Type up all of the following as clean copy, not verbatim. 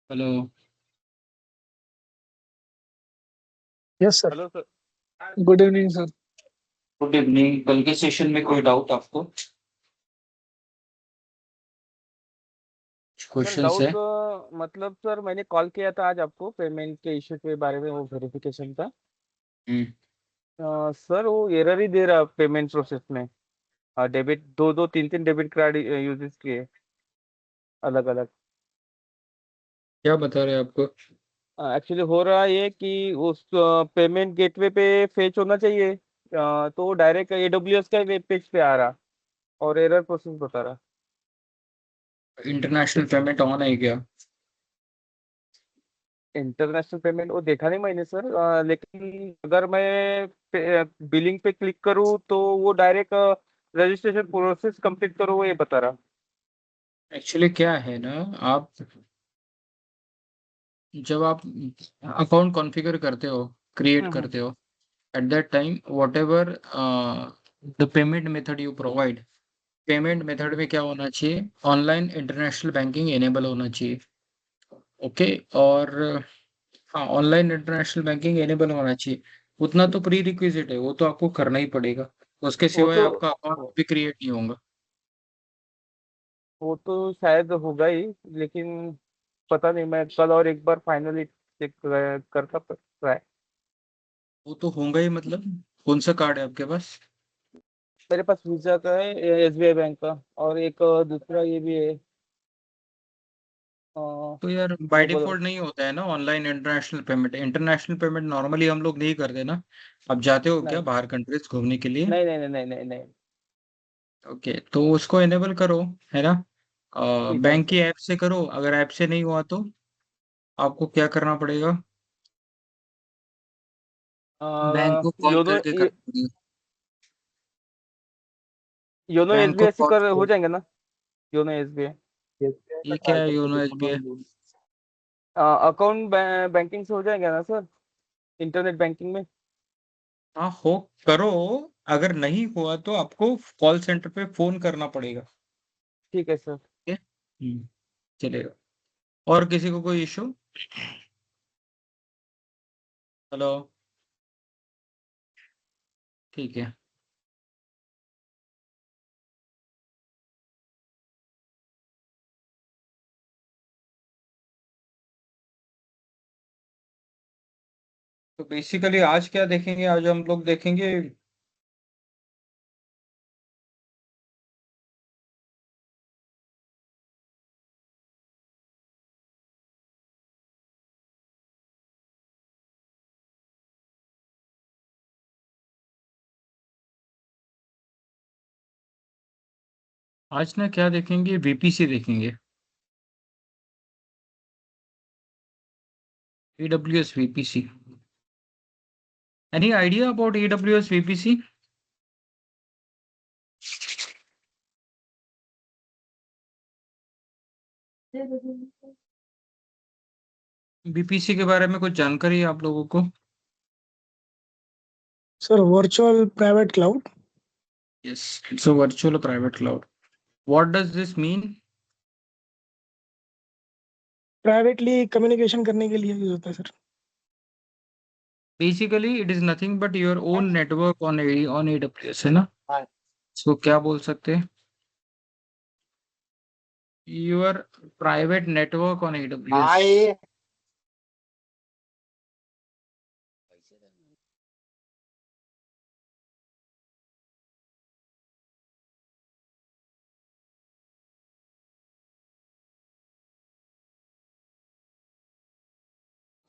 Hello. Yes sir. Hello sir. Good evening sir. Good evening. कल के session में कोई डाउट आपको? सर क्वेश्चंस है? डाउट मतलब सर मैंने कॉल किया था आज आपको पेमेंट के इश्यू के बारे में, वो वेरिफिकेशन का। हम्म। सर वो एरर ही दे रहा पेमेंट प्रोसेस में। डेबिट दो दो तीन तीन डेबिट कार्ड यूजेस किए अलग अलग। क्या बता रहे हैं आपको? एक्चुअली हो रहा है कि उस पेमेंट गेटवे पे फेच होना चाहिए, तो डायरेक्ट AWS का वेब पेज पे आ रहा और एरर प्रोसेस बता रहा। इंटरनेशनल पेमेंट ऑन है क्या? इंटरनेशनल पेमेंट वो देखा नहीं मैंने सर, लेकिन अगर मैं बिलिंग पे क्लिक करूँ तो वो डायरेक्ट रजिस्ट्रेशन प्रोसेस कंप्लीट करो वो ये बता रहा। एक्चुअली क्या है ना, आप जब आप अकाउंट कॉन्फ़िगर करते हो, क्रिएट हम्म। करते हो, at that time whatever the payment method you provide, payment method में क्या होना चाहिए? ऑनलाइन इंटरनेशनल बैंकिंग इनेबल होना चाहिए। ओके। और हाँ, ऑनलाइन इंटरनेशनल बैंकिंग इनेबल होना चाहिए। उतना तो प्री रिक्विजिट है, वो तो आपको करना ही पड़ेगा। उसके वो सिवाय तो आपका अकाउंट भी क्रिएट नहीं होगा। वो तो शायद होगा ही, लेकिन पता नहीं, मैं कल और एक बार फाइनली चेक करता ट्राई। वो तो होगा ही, मतलब कौन सा कार्ड है आपके पास? मेरे पास वीजा का है, SBI बैंक का, और एक दूसरा ये भी है। तो यार बाय वो बोला। डिफॉल्ट नहीं होता है ना online international payment. International payment normally हम लोग नहीं करते ना। आप जाते हो क्या नहीं बाहर कंट्रीज घूमने के लिए? नहीं नहीं नहीं नहीं नहीं नहीं। ओके, तो उसको इनेबल करो, है ना। ठीक है बैंक सर। की ऐप से करो। अगर ऐप से नहीं हुआ तो आपको क्या करना पड़ेगा? बैंक को कॉल योनो करके करना पड़ेगा। योनो बैंक को SBI से कॉल कर हो करो। जाएंगे ना? योनो SBI ये क्या है योनो एसबीआई? अकाउंट बैंकिंग से हो जाएगा ना सर, इंटरनेट बैंकिंग में। हाँ, हो, करो। अगर नहीं हुआ तो आपको कॉल सेंटर पे फोन करना पड़ेगा। ठीक है सर। ठीक है? चलेगा। और किसी को कोई इशू? हेलो। ठीक है। तो बेसिकली आज क्या देखेंगे? आज हम लोग देखेंगे आज ना क्या देखेंगे, वीपीसी देखेंगे। AWS VPC। Any idea about AWS VPC? VPC के बारे में कुछ जानकारी है आप लोगों को? Sir virtual private cloud. Yes, it's a virtual private cloud. What does this mean? Privately communication करने के लिए यूज होता है sir. Basically it is nothing but your own network on AWS, है ना? इसको क्या बोल सकते हैं? Your private network on AWS।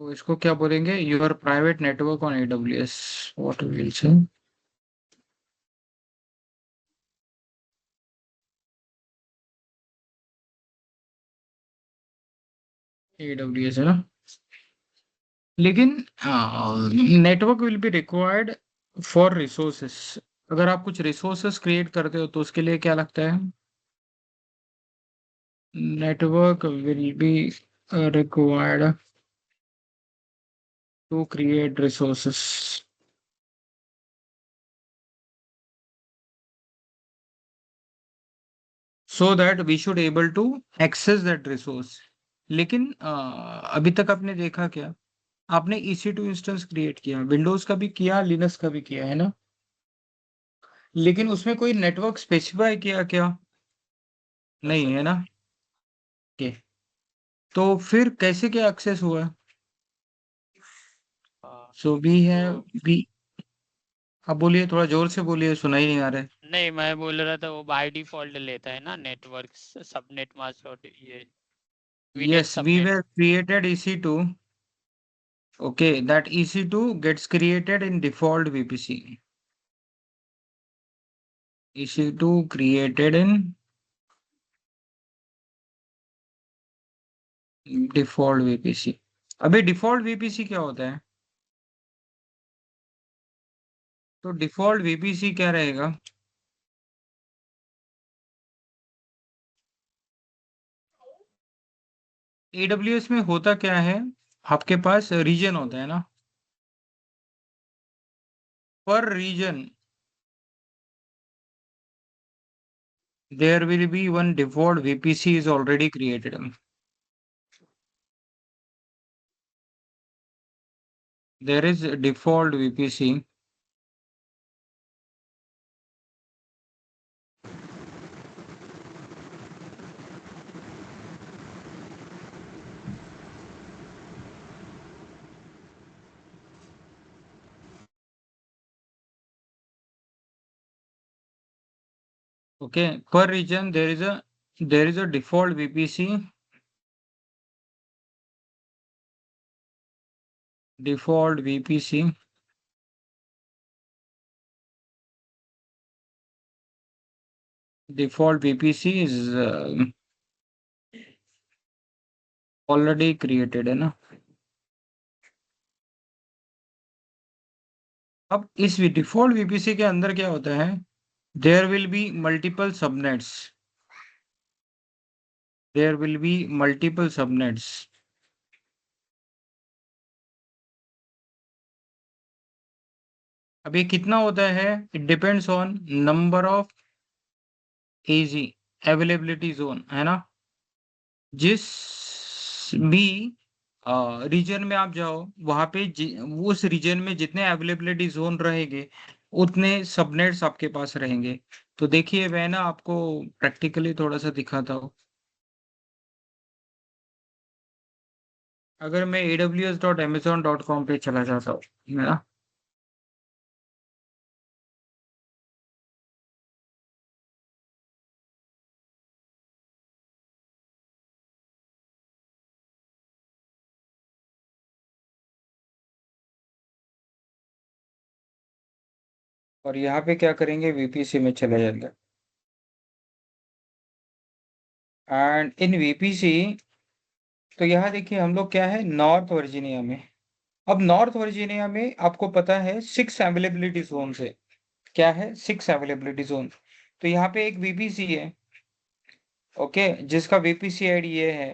तो इसको क्या बोलेंगे? Your private network on AWS। What will say? AWS, है ना? लेकिन network will be required for resources. अगर आप कुछ रिसोर्सेस क्रिएट करते हो तो उसके लिए क्या लगता है? Network will be required to create resources, so that we should able to access that resource। लेकिन अभी तक आपने देखा क्या? आपने EC2 इंस्टेंस क्रिएट किया, विंडोज का भी किया, लिनक्स का भी किया, है ना? लेकिन उसमें कोई नेटवर्क स्पेसिफाई किया क्या? नहीं, है ना? ओके, तो फिर कैसे क्या एक्सेस हुआ? सो भी है, भी। आप बोलिए, थोड़ा जोर से बोलिए, सुना ही नहीं आ रहा है। नहीं, मैं बोल रहा था वो बाय डिफॉल्ट लेता है ना नेटवर्क सबनेट मास्क और ये VNet Yes, we subnet. were created EC2. Okay, that EC2 gets created in default VPC. EC2 created in default VPC। अबे डिफॉल्ट VPC क्या होता है? तो डिफॉल्ट VPC क्या रहेगा? AWS में होता क्या है? आपके पास रीजन होता है ना? पर reason there will be one default VPC is already created। There is a default VPC। Okay, per region there is a default VPC, default VPC, default VPC is already created, है ना? अब इस default VPC के अंदर क्या होता है? There will be multiple subnets, there will be multiple subnets. अब ये कितना होता है? It depends on number of AZ, availability zone, है ना? जिस भी रीजन में आप जाओ, वहां पे उस रीजन में जितने अवेलेबिलिटी जोन रहेंगे उतने सबनेट्स आपके पास रहेंगे। तो देखिए, मैं ना आपको प्रैक्टिकली थोड़ा सा दिखाता हूँ। अगर मैं aws.amazon.com पे चला जाता हूँ, है ना? और यहाँ पे क्या करेंगे? VPC में चले जाएंगे, एंड इन VPC तो यहाँ देखिए हम लोग क्या है, नॉर्थ वर्जीनिया में। अब नॉर्थ वर्जीनिया में आपको पता है 6 अवेलेबिलिटी जोन है। क्या है? 6 अवेलेबिलिटी जोन। तो यहाँ पे एक VPC है, ओके, जिसका VPC आईडी ये है,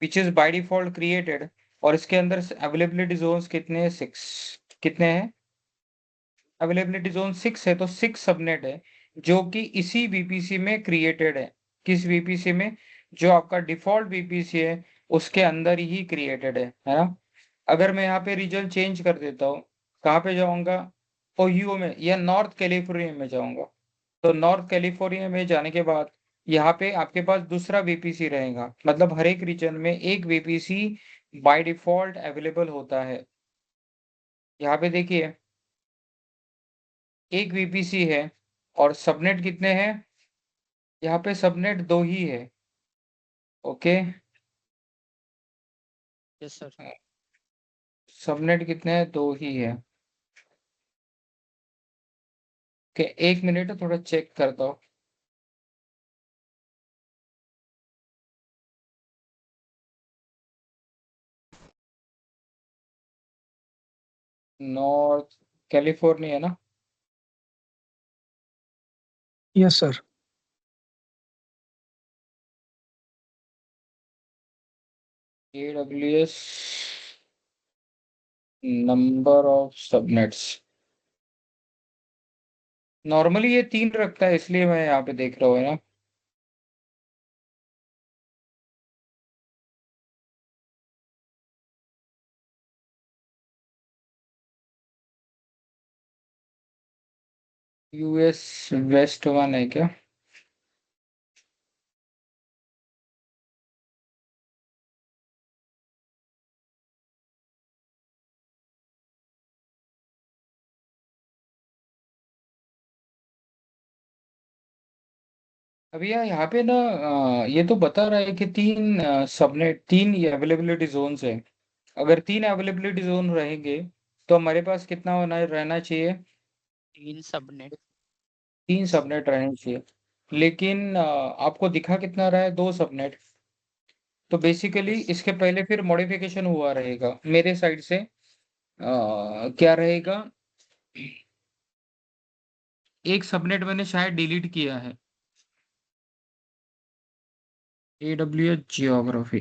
which is by default created. और इसके अंदर अवेलेबिलिटी जोन्स कितने हैं? 6। कितने हैं? अवेलेबिलिटी जोन 6 है, तो 6 सबनेट है जो कि इसी VPC में क्रिएटेड है। किस VPC में? जो आपका डिफॉल्ट VPC है उसके अंदर ही क्रिएटेड है ना? अगर मैं यहाँ पे रीजन चेंज कर देता हूँ, कहाँ पे जाऊंगा, ओहियो में या नॉर्थ कैलिफोर्निया में जाऊंगा। तो नॉर्थ कैलिफोर्निया में जाने के बाद यहाँ पे आपके पास दूसरा वीपीसी रहेगा, मतलब हर एक रीजन में एक वीपीसी बाय डिफॉल्ट अवेलेबल होता है। यहाँ पे देखिए एक वीपीसी है और सबनेट कितने हैं, यहाँ पे सबनेट 2 ही है। Okay, yes sir. सबनेट कितने हैं, 2 ही है। ओके, 1 मिनट थोड़ा चेक करता हूँ। नॉर्थ कैलिफोर्निया ना, Yes, sir. AWS number of subnets, normally ये 3 रखता है, इसलिए मैं यहाँ पे देख रहा हूँ, है ना। यूएस वेस्ट 1 है क्या? अभी यार यहाँ पे ना ये तो बता रहा है कि 3 सबनेट, 3 ये अवेलेबिलिटी जोन्स है। अगर 3 अवेलेबिलिटी जोन रहेंगे तो हमारे पास कितना होना रहना चाहिए, 3 सबनेट। 3 सबनेट रहने चाहिए। लेकिन आपको दिखा कितना रहा है, 2 सबनेट। तो बेसिकली यस। इसके पहले फिर मॉडिफिकेशन हुआ रहेगा मेरे साइड से। क्या रहेगा, एक सबनेट मैंने शायद डिलीट किया है, AWS जियोग्राफी।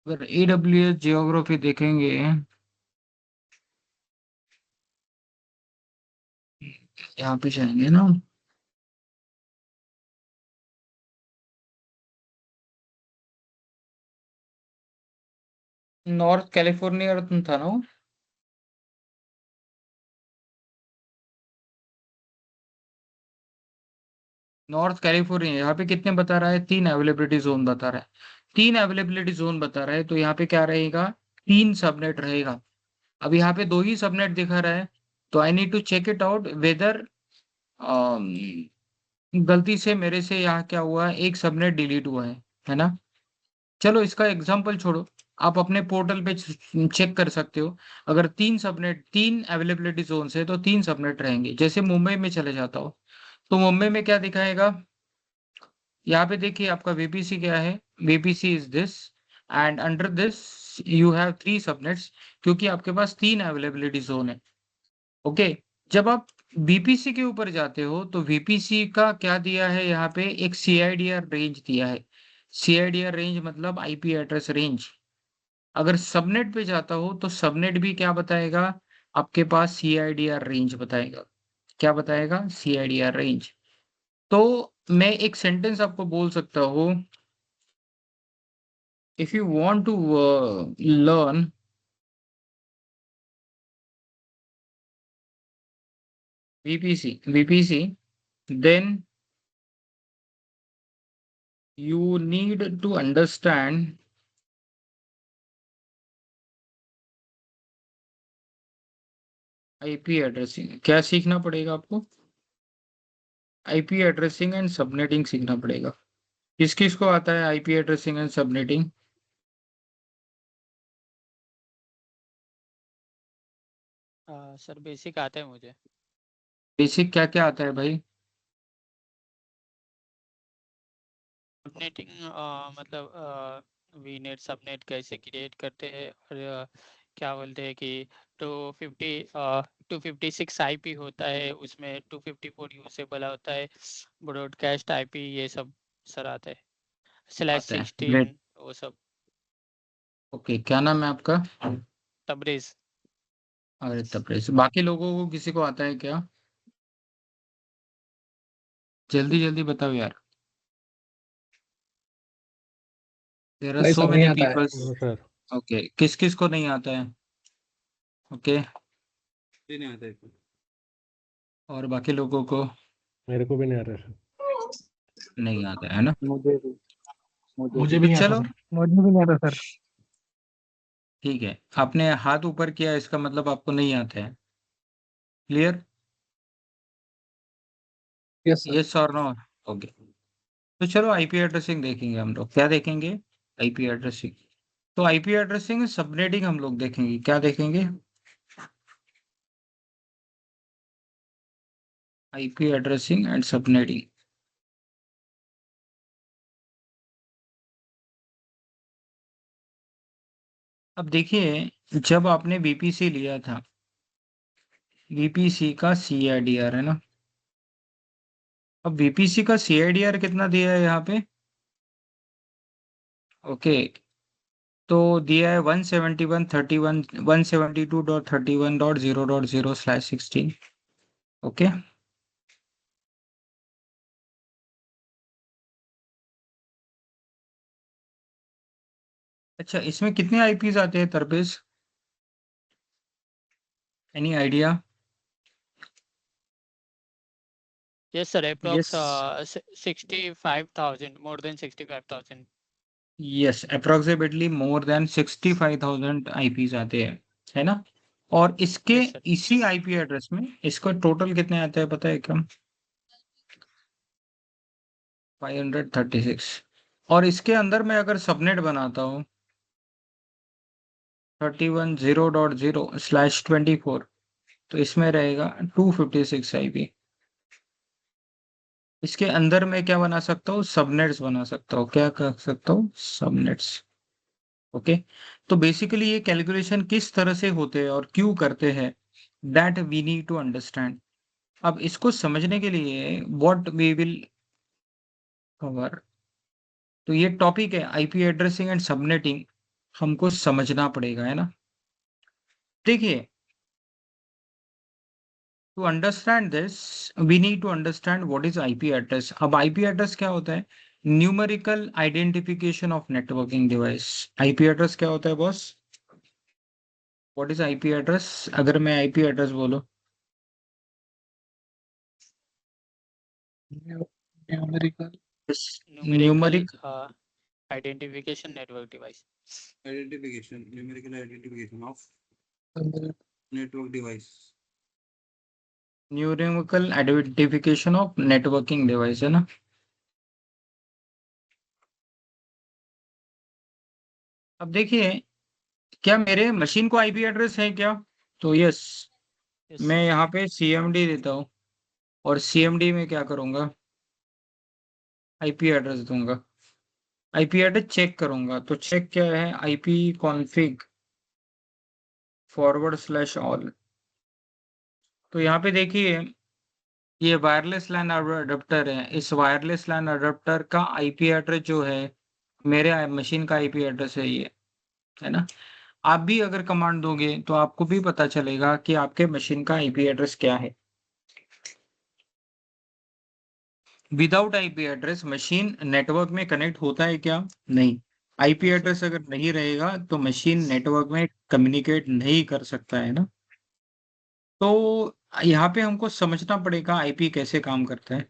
अगर AWS जियोग्राफी देखेंगे, यहाँ पे जाएंगे ना, नॉर्थ कैलिफोर्निया था ना वो? नॉर्थ कैलिफोर्निया, यहाँ पे कितने बता रहा है, 3 अवेलेबिलिटी जोन बता रहा है। 3 अवेलेबिलिटी जोन बता रहा है, तो यहाँ पे क्या रहेगा, 3 सबनेट रहेगा। अब यहाँ पे 2 ही सबनेट दिखा रहा है, तो I need to check it out whether गलती से मेरे से यहाँ क्या हुआ है, एक सबनेट डिलीट हुआ है ना। चलो इसका एग्जांपल छोड़ो, आप अपने पोर्टल पे चेक कर सकते हो। अगर 3 सबनेट, 3 अवेलेबिलिटी जोन है तो 3 सबनेट रहेंगे। जैसे मुंबई में चले जाता हो तो मुंबई में क्या दिखाएगा, यहाँ पे देखिए आपका वीपीसी क्या है, VPC is this, and under this you have 3 subnets, क्योंकि आपके पास 3 अवेलेबिलिटी जोन है। ओके, जब आप वीपीसी के ऊपर जाते हो तो वीपीसी का क्या दिया है, यहाँ पे एक सीआईडीआर रेंज दिया है। सीआईडीआर रेंज मतलब आईपी एड्रेस रेंज। अगर सबनेट पे जाता हो तो सबनेट भी क्या बताएगा, आपके पास सीआईडीआर रेंज बताएगा। क्या बताएगा, सीआईडीआर रेंज। तो मैं एक सेंटेंस आपको बोल सकता हूँ, if you want to learn VPC, then you need to understand IP addressing. क्या सीखना पड़ेगा आपको, आईपी एड्रेसिंग एंड सबनेटिंग सीखना पड़ेगा। किस किस को आता है IP addressing and subnetting? Sir basic आता है मुझे। बेसिक क्या क्या आता है भाई? सबनेटिंग मतलब वीनेट सबनेट कैसे क्रिएट करते हैं, और क्या बोलते हैं कि 256 आईपी होता है, उसमें 254 यूजेबल होता है, ब्रॉडकास्ट आईपी ये सब सर आता है, आता है, /16 ग्रेट। वो सब। ओके, क्या नाम है आपका? तबरेज। अरे तब्रेज। बाकी लोगों को किसी को आता है क्या? जल्दी जल्दी बताओ यार, देयर आर नहीं सो सर, नहीं मेनी आता है। पीपल्स। नो सर, ओके, किस किस को नहीं आता है? ओके, ये नहीं आता है। और बाकी लोगों को मेरे को भी नहीं आ रहा सर। नहीं आता है ना? मुझे भी मुझे भी नहीं आता चलो सर। मुझे भी नहीं आता सर। ठीक है, आपने हाथ ऊपर किया, इसका मतलब आपको नहीं आता है। क्लियर? Yes sir. यस और नो? ओके, तो चलो आईपी एड्रेसिंग देखेंगे हम लोग। क्या देखेंगे? IP addressing. तो आईपी एड्रेसिंग सबनेटिंग हम लोग देखेंगे। क्या देखेंगे? IP addressing and subnetting. अब देखिए, जब आपने बीपीसी लिया था, बीपीसी का सीआईडीआर है ना, अब बीपीसी का सीआईडीआर कितना दिया है यहाँ पे? ओके, तो दिया है 171.31 172.31.0.0/16। ओके, अच्छा इसमें कितने आईपीज आते हैं तरपेज? Any idea? Yes, sir. Approx yes, 65,000, more than 65,000. Yes, approximately more than 65,000 IPs आते हैं, है ना? और इसके Yes, sir. इसी आईपी एड्रेस में इसका टोटल कितने आते हैं पता है क्या? 536। और इसके अंदर मैं अगर सबनेट बनाता हूँ 31.0.0/24, तो इसमें रहेगा 256 आईपी। इसके अंदर मैं क्या बना सकता हूँ? सबनेट्स बना सकता हूँ। क्या कर सकता हूँ? सबनेट्स। ओके, तो बेसिकली ये कैलकुलेशन किस तरह से होते हैं और क्यों करते हैं, that we need to understand. अब इसको समझने के लिए व्हाट वी विल कवर, तो ये टॉपिक है आईपी एड्रेसिंग एंड सबनेटिंग, हमको समझना पड़ेगा, है ना? देखिए, to understand this we need to understand what is IP address. अब आईपी एड्रेस क्या होता है? Numerical identification of networking device. IP address क्या होता है boss? What is IP address? अगर मैं आईपी एड्रेस बोलो, America. Numerical numeric identification network device. Identification, numerical identification of network device. Numerical identification of networking device, है ना? अब देखिए, क्या मेरे मशीन को आईपी एड्रेस है क्या? तो यस, Yes, मैं sir. यहाँ पे सीएमडी देता हूँ और सीएमडी में क्या करूँगा? आईपी एड्रेस दूंगा। आईपी एड्रेस चेक करूंगा, तो चेक क्या है? IP config /all. तो यहाँ पे देखिए, ये वायरलेस लैन अडेप्टर है। इस वायरलेस लैन अडेप्टर का आईपी एड्रेस जो है, मेरे मशीन का आईपी एड्रेस है ये, है ना? आप भी अगर कमांड दोगे तो आपको भी पता चलेगा कि आपके मशीन का आईपी एड्रेस क्या है। Without IP address machine network में कनेक्ट होता है क्या? नहीं। IP No, sir. एड्रेस अगर नहीं रहेगा तो मशीन नेटवर्क में कम्युनिकेट नहीं कर सकता, है ना? तो यहाँ पे हमको समझना पड़ेगा आईपी कैसे काम करता है।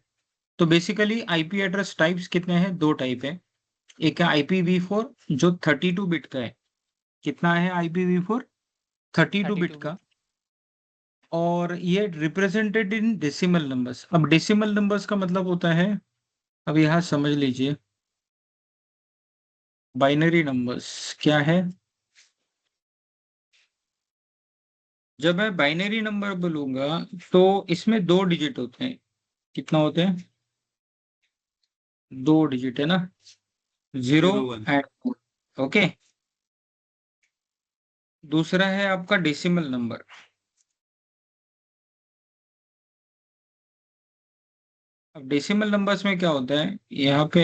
तो बेसिकली आईपी एड्रेस टाइप्स कितने हैं? 2 टाइप है। एक है IPv4 जो 32 बिट का है। कितना है IPv4? 32 बिट 32 का। bit. और ये रिप्रेजेंटेड इन डेसिमल नंबर्स। अब डेसिमल नंबर्स का मतलब होता है, अब यहाँ समझ लीजिए, बाइनरी नंबर्स क्या है? जब मैं बाइनरी नंबर बोलूंगा तो इसमें 2 डिजिट होते हैं। कितना होते हैं? 2 डिजिट, है ना? 0 Zero one. एंड 4। ओके, दूसरा है आपका डेसिमल नंबर। अब डेसिमल नंबर्स में क्या होता है यहाँ पे?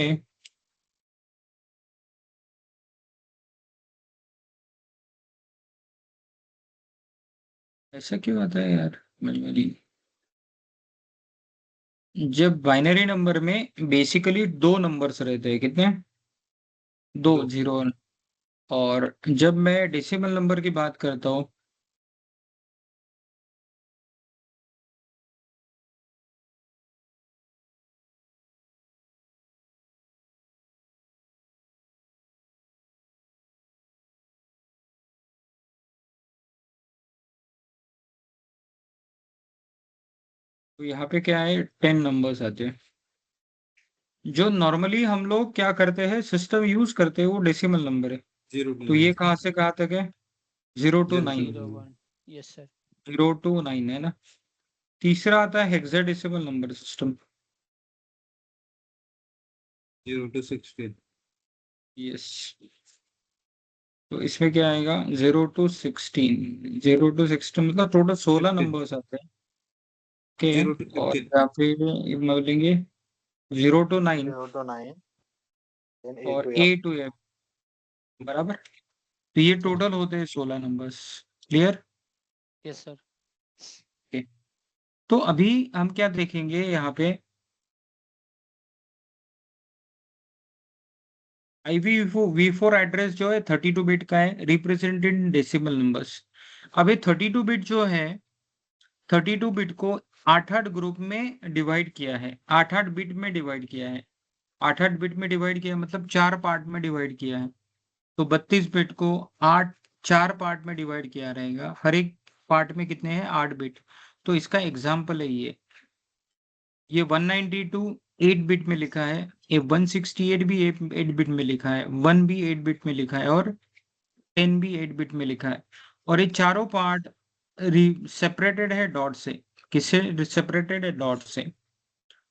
ऐसा क्यों आता है यार मेमोरी? जब बाइनरी नंबर में बेसिकली 2 नंबर्स रहते हैं, कितने? दो जीरो। और जब मैं डेसिमल नंबर की बात करता हूँ, तो यहाँ पे क्या है, 10 नंबर्स आते हैं। जो नॉर्मली हम लोग क्या करते हैं, सिस्टम यूज करते हैं, वो डेसिमल नंबर है। 0 तो ये कहाँ से कहाँ तक है, 0 to 9। 01 यस सर 0 to 9 है ना। तीसरा आता है hexadecimal number system. 0 to 16। Yes. तो इसमें क्या आएगा, 0 to 16। 0 to 16 मतलब टोटल 16 नंबर्स आते हैं। ओके। 0 to और 15। यहाँ पे बोलेंगे 0 to 9 0 to 9 then A और to A F. to F, बराबर। तो ये टोटल होते हैं 16 नंबर्स। क्लियर। यस सर तो अभी हम क्या देखेंगे यहाँ पे, IPv4 एड्रेस जो है 32 बिट का है, रिप्रेजेंटेड इन डेसिमल नंबर्स। अब ये 32 बिट जो है, 32 बिट को 8-8 ग्रुप में डिवाइड किया है, 8-8 बिट में डिवाइड किया है। 8-8 बिट में डिवाइड किया है, मतलब 4 पार्ट में डिवाइड किया है। तो 32 बिट को 4 पार्ट में डिवाइड किया रहेगा। हर एक पार्ट में कितने हैं, 8 बिट। तो इसका एग्जाम्पल है ये 192 8 बिट में लिखा है, ये 168 भी 8 बिट में लिखा है, 1 भी 8 बिट में लिखा है, और 10 भी 8 बिट में लिखा है। और ये चारों पार्ट सेपरेटेड है डॉट से। किससे सेपरेटेड है, डॉट से।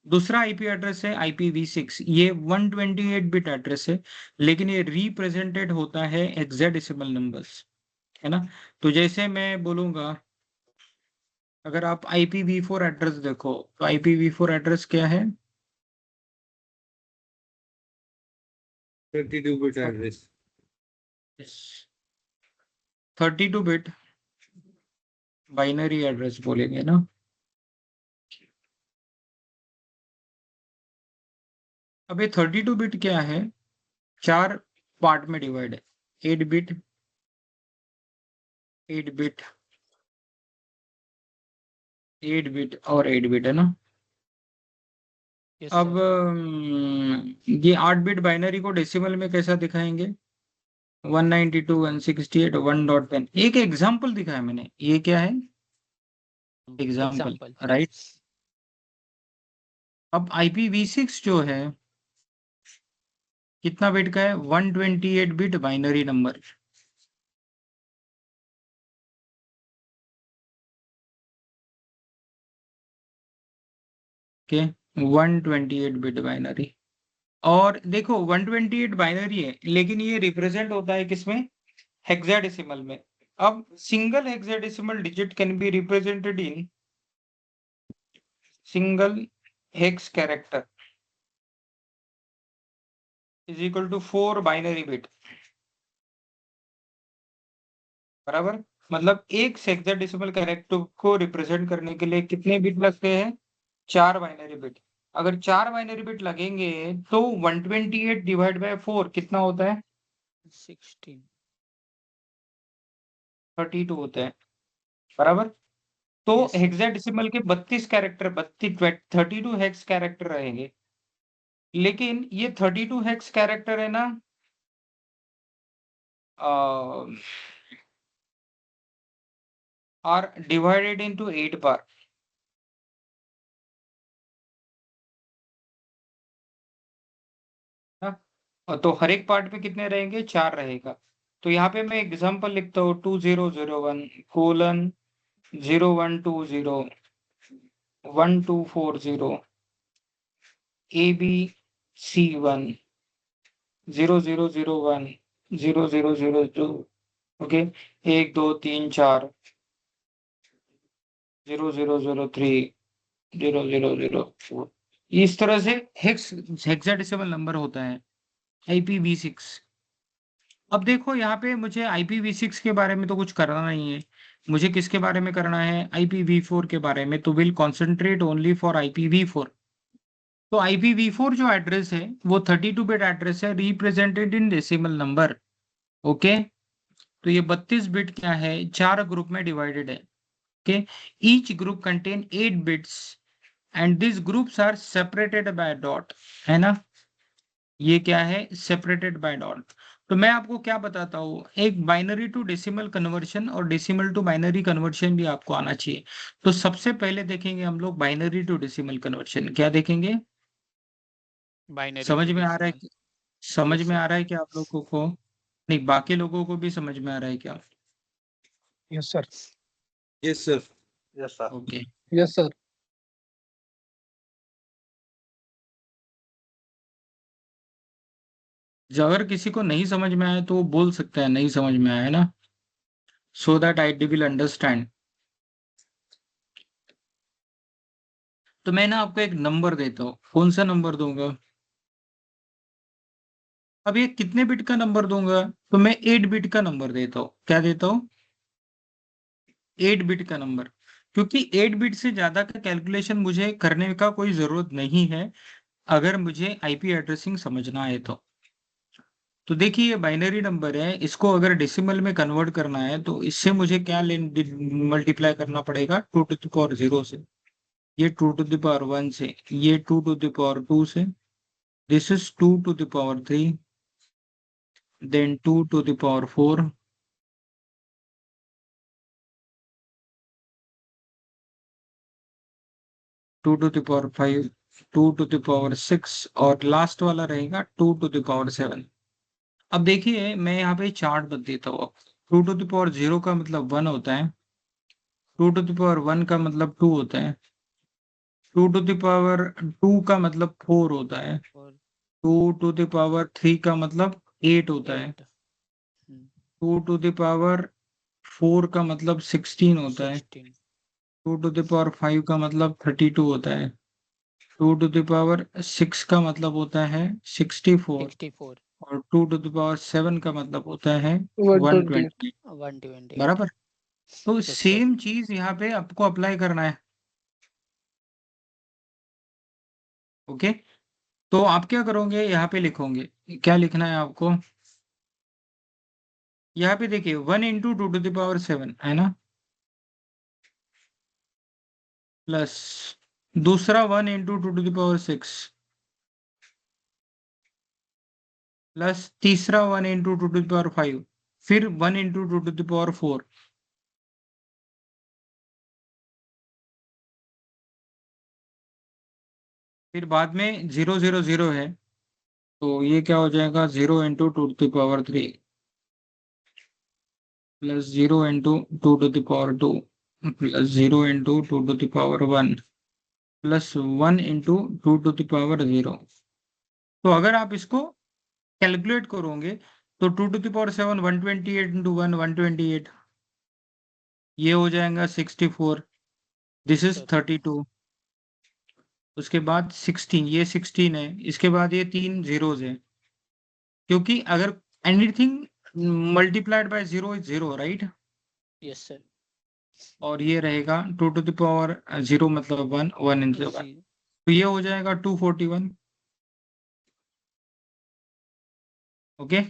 दूसरा आईपी एड्रेस है IPv6, ये 128 बिट एड्रेस है, लेकिन ये रिप्रेजेंटेड होता है हेक्साडेसिमल नंबर्स, है ना। तो जैसे मैं बोलूंगा, अगर आप IPv4 एड्रेस देखो, तो IPv4 एड्रेस क्या है, 32 bit address। 32 bit binary address बोलेंगे ना। अब ये 32 बिट क्या है, 4 पार्ट में डिवाइड है, 8 बिट, 8 बिट, 8 बिट और 8 बिट, है ना। यस अब सर ये 8 बिट बाइनरी को डेसिमल में कैसा दिखाएंगे, 192 168 1.10। एक एग्जाम्पल दिखाया मैंने, ये क्या है, एग्जाम्पल, एग्जाम्पल राइट। अब IPv6 जो है कितना बिट का है, 128 बिट बाइनरी नंबर। के 128 बिट बाइनरी। और देखो 128 बाइनरी है, लेकिन ये रिप्रेजेंट होता है किसमें, हेक्साडेसिमल में। अब single hexadecimal digit can be represented in single hex character is equal to 4 binary bit, बराबर। मतलब एक हेक्साडेसिमल कैरेक्टर को रिप्रेजेंट करने के लिए कितने बिट लगते हैं, 4 बाइनरी बिट। अगर 4 बाइनरी बिट लगेंगे तो 128 डिवाइड बाय 4 कितना होता है, 16 32 होता है, बराबर। तो यस सर हेक्साडेसिमल के 32 कैरेक्टर, 32 हेक्स कैरेक्टर रहेंगे। लेकिन ये 32 हेक्स कैरेक्टर है ना, आर डिवाइडेड इनटू 8 पार्ट। तो हर एक पार्ट में कितने रहेंगे, 4 रहेगा। तो यहाँ पे मैं एग्जांपल लिखता हूँ, 2001:01201240 ABC1 0001:0002। ओके, 1 2 3 4 0003 0004। इस तरह से हेक्साडेसिमल नंबर होता है IPv6। अब देखो यहाँ पे मुझे IPv6 के बारे में तो कुछ करना नहीं है, मुझे किसके बारे में करना है, IPv4 के बारे में। तो will concentrate only for IPv4। तो IPv4 जो एड्रेस है वो 32 बिट एड्रेस है represented in decimal number. Okay, तो ये 32 बिट क्या है, 4 ग्रुप में डिवाइडेड है। Okay, each group contain 8 bits and this groups are separated by dot, है ना। ये क्या है, सेपरेटेड बाय डॉट। तो मैं आपको क्या बताता हूँ, एक बाइनरी टू डेसिमल कन्वर्शन और डेसिमल टू बाइनरी कन्वर्शन भी आपको आना चाहिए। तो सबसे पहले देखेंगे हम लोग बाइनरी टू डेसिमल कन्वर्शन। क्या देखेंगे, बाइनरी समझ टू में आ रहा है डेसिमल। समझ यस में सर। आ रहा है क्या आप लोगों को, नहीं बाकी लोगों को भी समझ में आ रहा है क्या? Yes, sir. Yes, sir. Yes, sir. Okay, Yes, sir. अगर किसी को नहीं समझ में आए तो वो बोल सकता है नहीं समझ में आया, है ना, so that I will understand. तो मैं ना आपको एक नंबर देता हूँ, कौन सा नंबर दूंगा? अब ये कितने बिट का नंबर दूंगा, तो मैं 8 बिट का नंबर देता हूँ। क्या देता हूँ, 8 बिट का नंबर। क्योंकि 8 बिट से ज्यादा का कैलकुलेशन मुझे करने का कोई जरूरत नहीं है, अगर मुझे आईपी एड्रेसिंग समझना है तो देखिए ये बाइनरी नंबर है, इसको अगर डेसिमल में कन्वर्ट करना है तो इससे मुझे क्या मल्टीप्लाई करना पड़ेगा, 2 to the power 0 से, ये 2 to the power 1 से, ये 2 to the power 2 से, this is 2 to the power 3, then 2 to the power 4, two to the power 5, 2 to the power 6 और लास्ट वाला रहेगा 2 to the power 7। अब देखिए मैं यहाँ पे चार्ट बता देता हूँ। 2 to the power 0 का मतलब 1 होता है, 2 to the power 1 का मतलब 2 होता है, 2 to the power 2 का मतलब 4 होता है, और 2 to the power 3 का मतलब 8 होता है, 8। 2 to the power 4 का मतलब 16 होता है, 16। 2 to the power 5 का मतलब 32 होता है, 2 to the power 6 का मतलब होता है 64, 64। और 2 to the power 7 का मतलब होता है 120. 128। 128। बराबर। तो यस सर। सेम चीज यहाँ पे आपको अप्लाई करना है। ओके, तो आप क्या करोगे, यहाँ पे लिखोगे, क्या लिखना है आपको, यहाँ पे देखिए 1 into 2 to the power 7 है ना, प्लस दूसरा 1 into 2 to the power 6, plus तीसरा 1 into 2 to the power 5, फिर 1 into 2 to the power 4, फिर बाद में 0 0 0 है, तो ये क्या हो जाएगा, 0 into 2 to the power 3, plus 0 into 2 to the power 2, plus 0 into 2 to the power 1, plus 1 into 2 to the power 0। तो अगर आप इसको कैलकुलेट करोगे तो 2 to the power 7 128 into 1 128, ये हो जाएगा 64, दिस इज सर 32, उसके बाद 16, ये 16 है, इसके बाद ये 3 zeros है, क्योंकि अगर anything multiplied by 0 is 0, right. Yes sir. और ये रहेगा 2 to the power 0 मतलब 1 1 into 1, जी। तो ये हो जाएगा 241। ओके,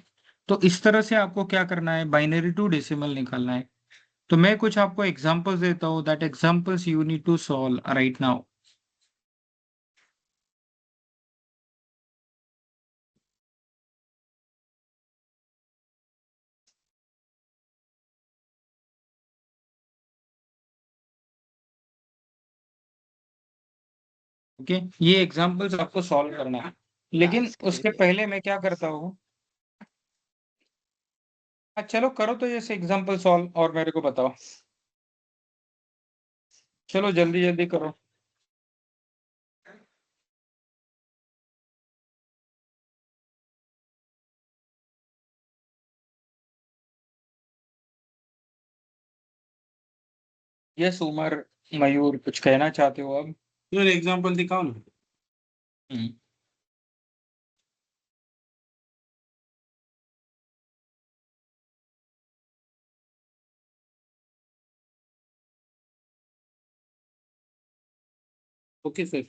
तो इस तरह से आपको क्या करना है, बाइनरी टू डेसिमल निकालना है। तो मैं कुछ आपको एग्जांपल्स देता हूँ, that examples you need to solve right now. Okay, ये एग्जांपल्स आपको सॉल्व करना है, लेकिन उसके पहले मैं क्या करता हूँ, चलो करो तो जैसे एग्जांपल सॉल्व और मेरे को बताओ, चलो जल्दी जल्दी करो। यस उमर, मयूर कुछ कहना चाहते हो अब? Your example दिखाओ ना. हम्म, Okay, sir.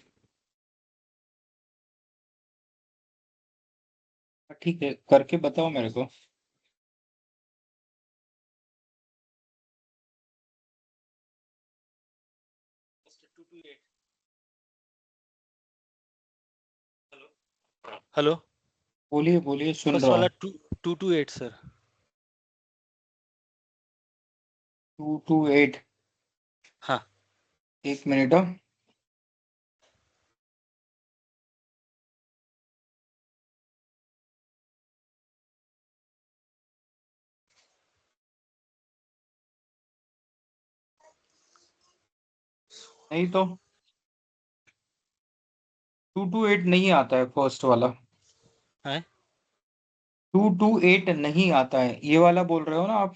ठीक है, करके बताओ मेरे को। हेलो। बोलिए बोलिए, सुन फर्स्ट रहा वाला हूँ। 228 सर। 228। हाँ। एक मिनट। नहीं तो 228 नहीं आता है फर्स्ट वाला। है 228 नहीं आता है, ये वाला बोल रहे हो ना आप?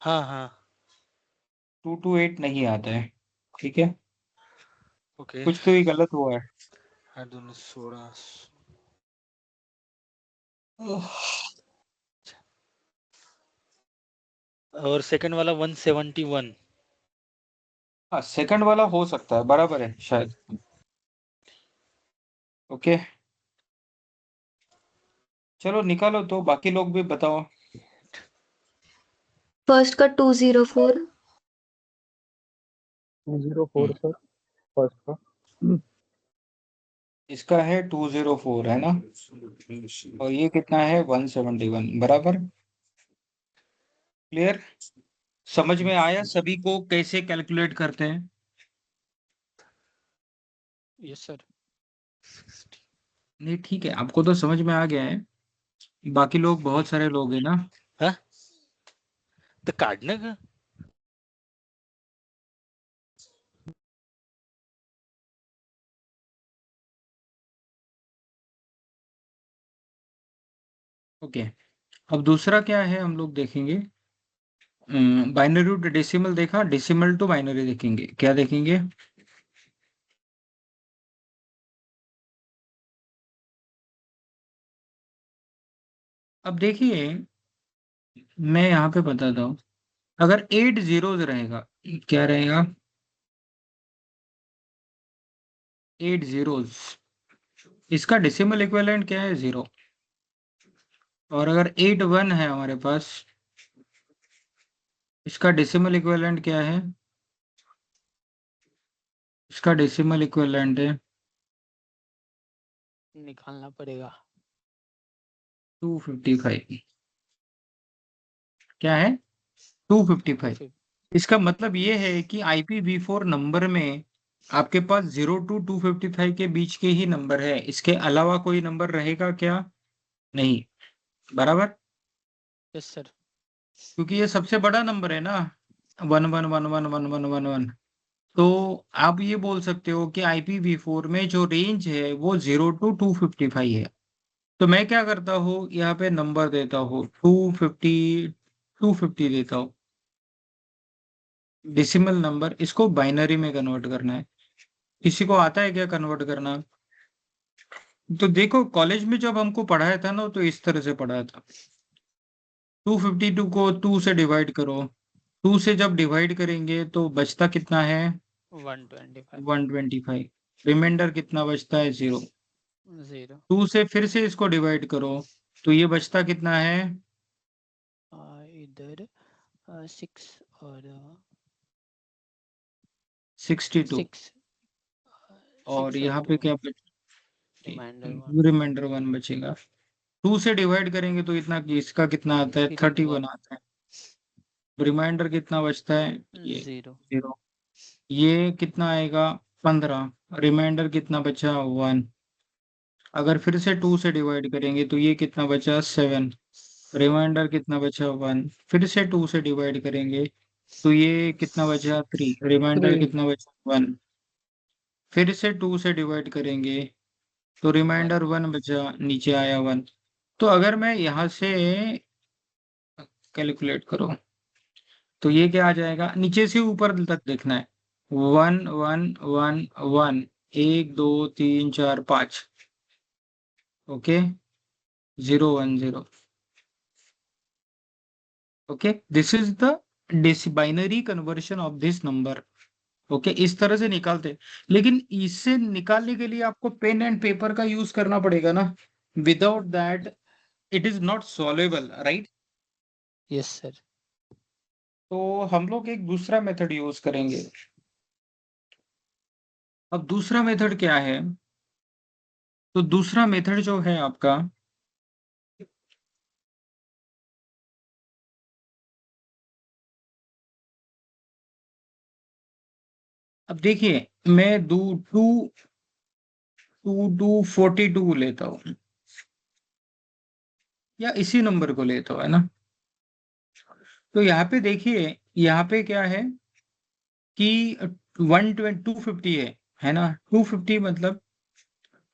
हाँ हाँ। 228 नहीं आता है, ठीक है। ओके। कुछ तो ही गलत हुआ है। हाँ, दोनों 16। और सेकंड वाला 171। हाँ, सेकंड वाला हो सकता है, बराबर है शायद। ओके, चलो निकालो तो, बाकी लोग भी बताओ। फर्स्ट का 204। 204 सर फर्स्ट का। इसका है 204 है ना, और ये कितना है 171, बराबर। क्लियर? समझ में आया सभी को कैसे कैलकुलेट करते हैं? Yes sir. नहीं ठीक है, आपको तो समझ में आ गया है, बाकी लोग बहुत सारे लोग हैं ना। हाँ, तो काटने का। ओके, अब दूसरा क्या है हम लोग देखेंगे। बाइनरी टू डेसिमल देखा, डेसिमल टू बाइनरी देखेंगे, क्या देखेंगे? अब देखिए, मैं यहाँ पे बताता हूँ। अगर 8 जीरोज रहेगा, क्या रहेगा? 8 जीरोज, इसका डेसिमल इक्विवेलेंट क्या है? 0। और अगर 8 वन है हमारे पास, इसका डेसिमल इक्विवेलेंट क्या है? इसका डेसिमल इक्विवेलेंट है निकालना पड़ेगा। 255। क्या है? 255। 250। इसका मतलब ये है कि IPv4 नंबर में आपके पास 0 to 255 के बीच के ही नंबर है, इसके अलावा कोई नंबर रहेगा क्या? नहीं, बराबर। Yes sir. क्योंकि ये सबसे बड़ा नंबर है ना, 11111111। तो आप ये बोल सकते हो कि IPv4 में जो रेंज है वो 0 to 255 है। तो मैं क्या करता हूँ, यहाँ पे नंबर देता हूँ 250 देता हूँ, डेसिमल नंबर। इसको बाइनरी में कन्वर्ट करना है। किसी को आता है क्या कन्वर्ट करना? तो देखो, कॉलेज में जब हमको पढ़ाया था ना, तो इस तरह से पढ़ाया था। 252 को 2 से डिवाइड करो, 2 से जब डिवाइड करेंगे तो बचता कितना है? 125। 125। रिमाइंडर कितना बचता है? 0। 0। 2 से फिर से इसको डिवाइड करो, तो ये बचता कितना है? इधर 6 और 62। 6। और 6 और यहाँ पे 2 क्या बच? रिमाइंडर 1। रिमाइंडर 1 बचेगा। 2 से डिवाइड करेंगे तो इतना, इसका कितना आता है? 31 आता है। रिमाइंडर कितना बचता है? ये 0। 0। ये कितना आएगा? 15। रिमाइंडर कितना बचा? 1। अगर फिर से 2 से डिवाइड करेंगे तो ये कितना बचा? 7। रिमाइंडर कितना बचा? 1। फिर से 2 से डिवाइड करेंगे तो ये कितना बचा? 3। रिमाइंडर 3 कितना बचा? 1। फिर से 2 से डिवाइड करेंगे तो रिमाइंडर 1 बचा, नीचे आया 1। तो अगर मैं यहाँ से कैलकुलेट करो तो ये क्या आ जाएगा? नीचे से ऊपर तक देखना है। 1 1 1 1, 1 2 3 4 5। Okay, 0 1 0। Okay, this is the binary conversion of this number. Okay, इस तरह से निकालते हैं। लेकिन इससे निकालने के लिए आपको पेन एंड पेपर का यूज करना पड़ेगा ना। Without that it is not solvable, right? Yes sir. तो हम लोग एक दूसरा मेथड यूज करेंगे। अब दूसरा मेथड क्या है? तो दूसरा मेथड जो है आपका, अब देखिए मैं 4242 लेता हूँ, या इसी नंबर को लेता हूँ, है ना? तो यहाँ पे देखिए, यहाँ पे क्या है कि 250 है ना? 250 मतलब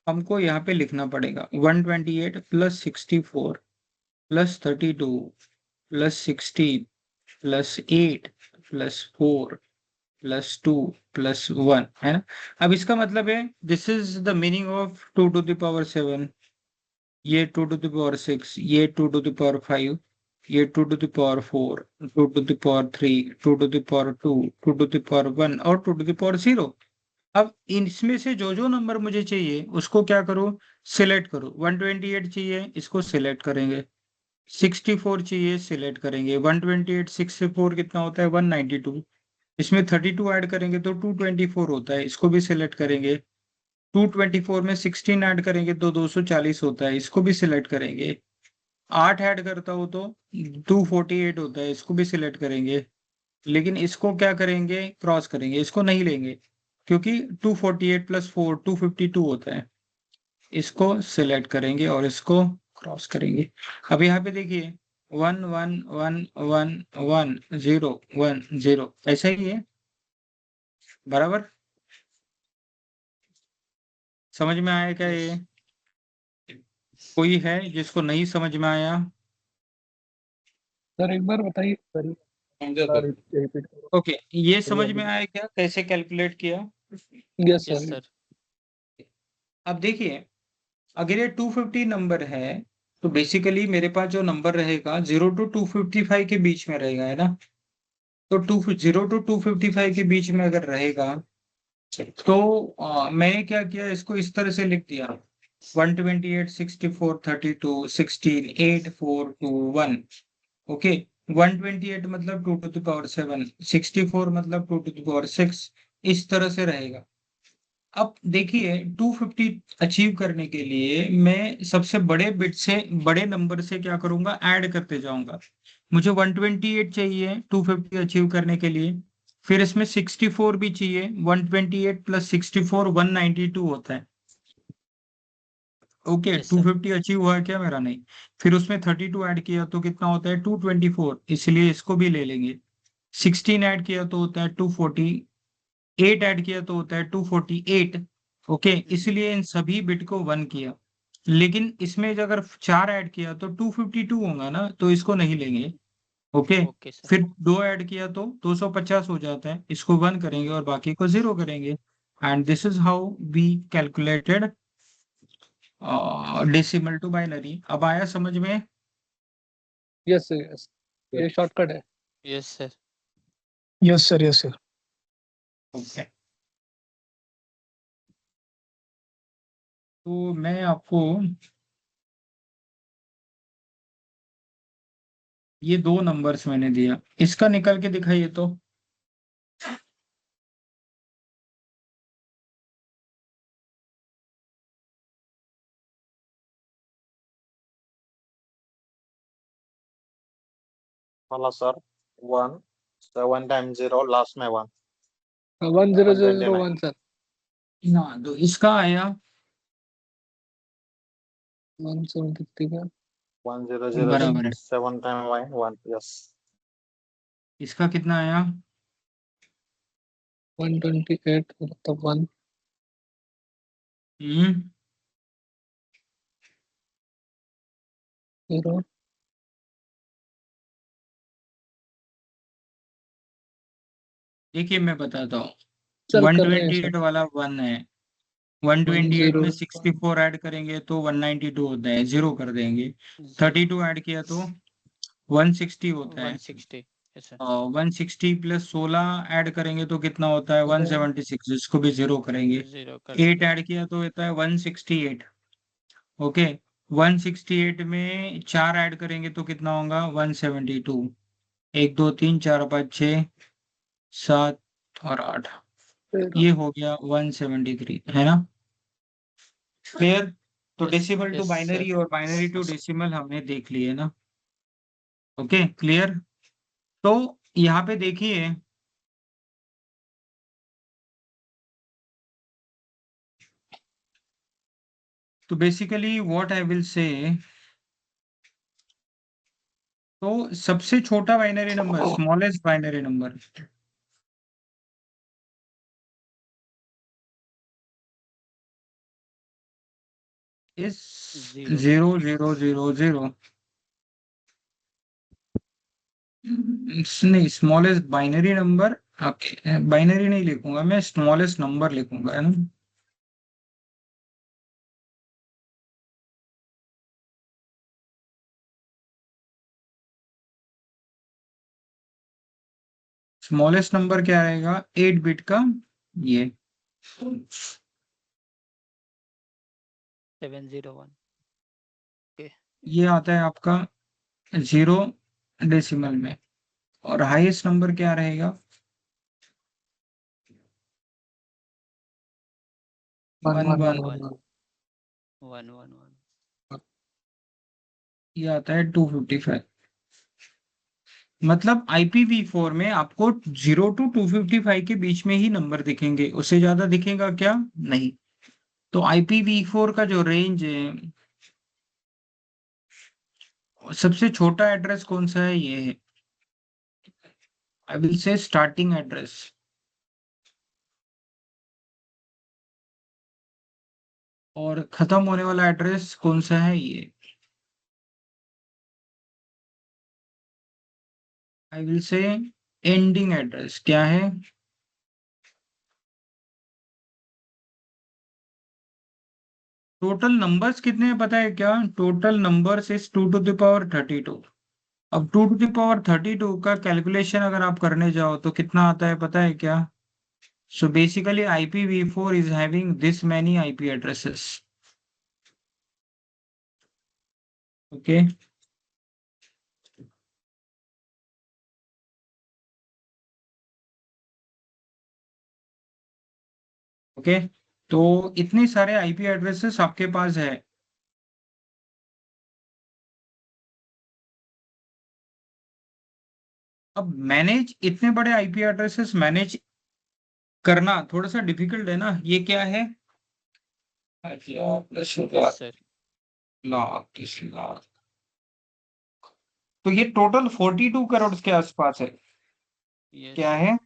हमको यहाँ पे लिखना पड़ेगा 128 plus 64 plus 32 plus 16 plus 8 plus 4 plus 2 plus 1, है ना? अब इसका मतलब है this is the meaning of 2 to the power 7, ये 2 टू द पावर 6, ये 2 टू द पावर 5, ये 2 to the power 4, 2 to the power 3, 2 to the power 2, 2 to the power 1 और 2 टू द पावर 0। अब इसमें से जो नंबर मुझे चाहिए उसको क्या करो, सिलेक्ट करो। 128 चाहिए, इसको सिलेक्ट करेंगे। 64 चाहिए, सिलेक्ट करेंगे। 128 64 कितना होता है? 192। इसमें 32 ऐड करेंगे तो 224 होता है, इसको भी सिलेक्ट करेंगे। 224 में 16 ऐड करेंगे तो 240 होता है, इसको भी सिलेक्ट करेंगे। 8 ऐड करता हो तो 248 होता है, इसको भी सिलेक्ट करेंगे। लेकिन इसको क्या करेंगे, क्रॉस करेंगे, इसको नहीं लेंगे क्योंकि 248 प्लस 4 252 होता है। इसको सिलेक्ट करेंगे और इसको क्रॉस करेंगे। अब यहाँ पे देखिए 1 1 1 1 1 0 1 0, ऐसा ही है बराबर। समझ में आया क्या ये? कोई है जिसको नहीं समझ में आया? सर एक बार बताइए सर, समझा सर। रिपीट करो। ओके, ये समझ में आया क्या कैसे कैलकुलेट किया? Yes yes sir. सर। अब देखिए अगर ये 250 नंबर है तो बेसिकली मेरे पास जो नंबर रहेगा 0 टू 255 के बीच में रहेगा, है ना? तो 0 टू 255 के बीच में अगर रहेगा तो मैंने क्या किया, इसको इस तरह से लिख दिया 128 64 32 16 8 4 2 1। ओके, 128 मतलब 2 टू द पावर 7, 64 मतलब 2 टू द पावर 6, इस तरह से रहेगा। अब देखिए 250 अचीव करने के लिए मैं सबसे बड़े बिट से, बड़े नंबर से क्या करूंगा, ऐड करते जाऊंगा। मुझे 128 चाहिए 250 अचीव करने के लिए, फिर इसमें 64 भी चाहिए। 128 प्लस 64 192 होता है। Okay, yes sir. 250 अचीव हुआ है क्या मेरा? नहीं। फिर उसमें 32 ऐड किया तो कितना होता है? 224, इसलिए इसको भी ले लेंगे। 16 ऐड किया तो होता है 240, 8 ऐड किया तो होता है 248। ओके, इसलिए इन सभी बिट को 1 किया। लेकिन इसमें जो अगर 4 ऐड किया तो 252 होगा ना, तो इसको नहीं लेंगे। Okay, okay sir. फिर 2 ऐड किया तो 250 हो जाता है, इसको 1 करेंगे और बाकी को 0 करेंगे। And this is how we calculated decimal to binary. अब आया समझ में? यस सर, यस, ये शॉर्टकट है। Yes sir. Yes sir, yes sir. Okay, तो मैं आपको ये 2 नंबर्स मैंने दिया, इसका निकल के दिखाइए तो। वाला सर 1 7 टाइम 0 लास्ट में 1 10001 सर। हाँ, तो इसका आया 173 का 100 बराबर है। 7 टाइम 1 यस। इसका कितना आया? 128 मतलब 1 हम्म 0 देखिए मैं बताता हूँ, सर कर रहे हैं 128 सर। वाला 1 है, 128 में 10 64 ऐड करेंगे तो 192 होता है, 0 कर देंगे। 32 ऐड किया तो 160 होता है। 160। Yes sir. 160 प्लस 16 ऐड करेंगे तो कितना होता है? 176, इसको भी 0 करेंगे। 0 कर 8 देंगे। ऐड किया तो होता है 168। ओके, 168 में 4 ऐड करेंगे तो कितना होगा 172। 1 2 3 4 5 6 7 और 8, ये हो गया 173, है ना? क्लियर? तो Yes, decimal to yes, binary sir. और बाइनरी टू डेसिमल हमने देख लिए ना। Okay clear? तो यहाँ पे देखिए, तो basically what I will say, तो सबसे छोटा binary number, smallest binary number is Zero. 0000। नहीं, स्मॉलेस्ट बाइनरी नंबर, बाइनरी नहीं लिखूंगा मैं, स्मॉलेस्ट नंबर लिखूंगा, है ना? स्मॉलेस्ट नंबर क्या रहेगा 8 बिट का, ये 701. ये आता है आपका 0 डेसिमल में। और हाईएस्ट नंबर क्या रहेगा 111। 111. ये आता है 255। मतलब IPv4 में आपको 0 to 255 के बीच में ही नंबर दिखेंगे, उससे ज्यादा दिखेगा क्या? नहीं। तो IPv4 का जो रेंज है, सबसे छोटा एड्रेस कौन सा है? ये है, I will say starting address. और खत्म होने वाला एड्रेस कौन सा है? ये I will say ending address. क्या है? टोटल नंबर्स कितने हैं पता है क्या? Total numbers is 2 to the power 32। अब 2 to the power 32 का कैलकुलेशन अगर आप करने जाओ तो कितना आता है पता है क्या? So basically IPv4 is having this many IP addresses. Okay. Okay, तो इतने सारे आईपी एड्रेसेस आपके पास है। अब मैनेज इतने बड़े आईपी एड्रेसेस मैनेज करना थोड़ा सा डिफिकल्ट है ना। ये क्या है? Yes, sir. लाख। तो ये टोटल 42 करोड़ के आसपास है। Yes. क्या है?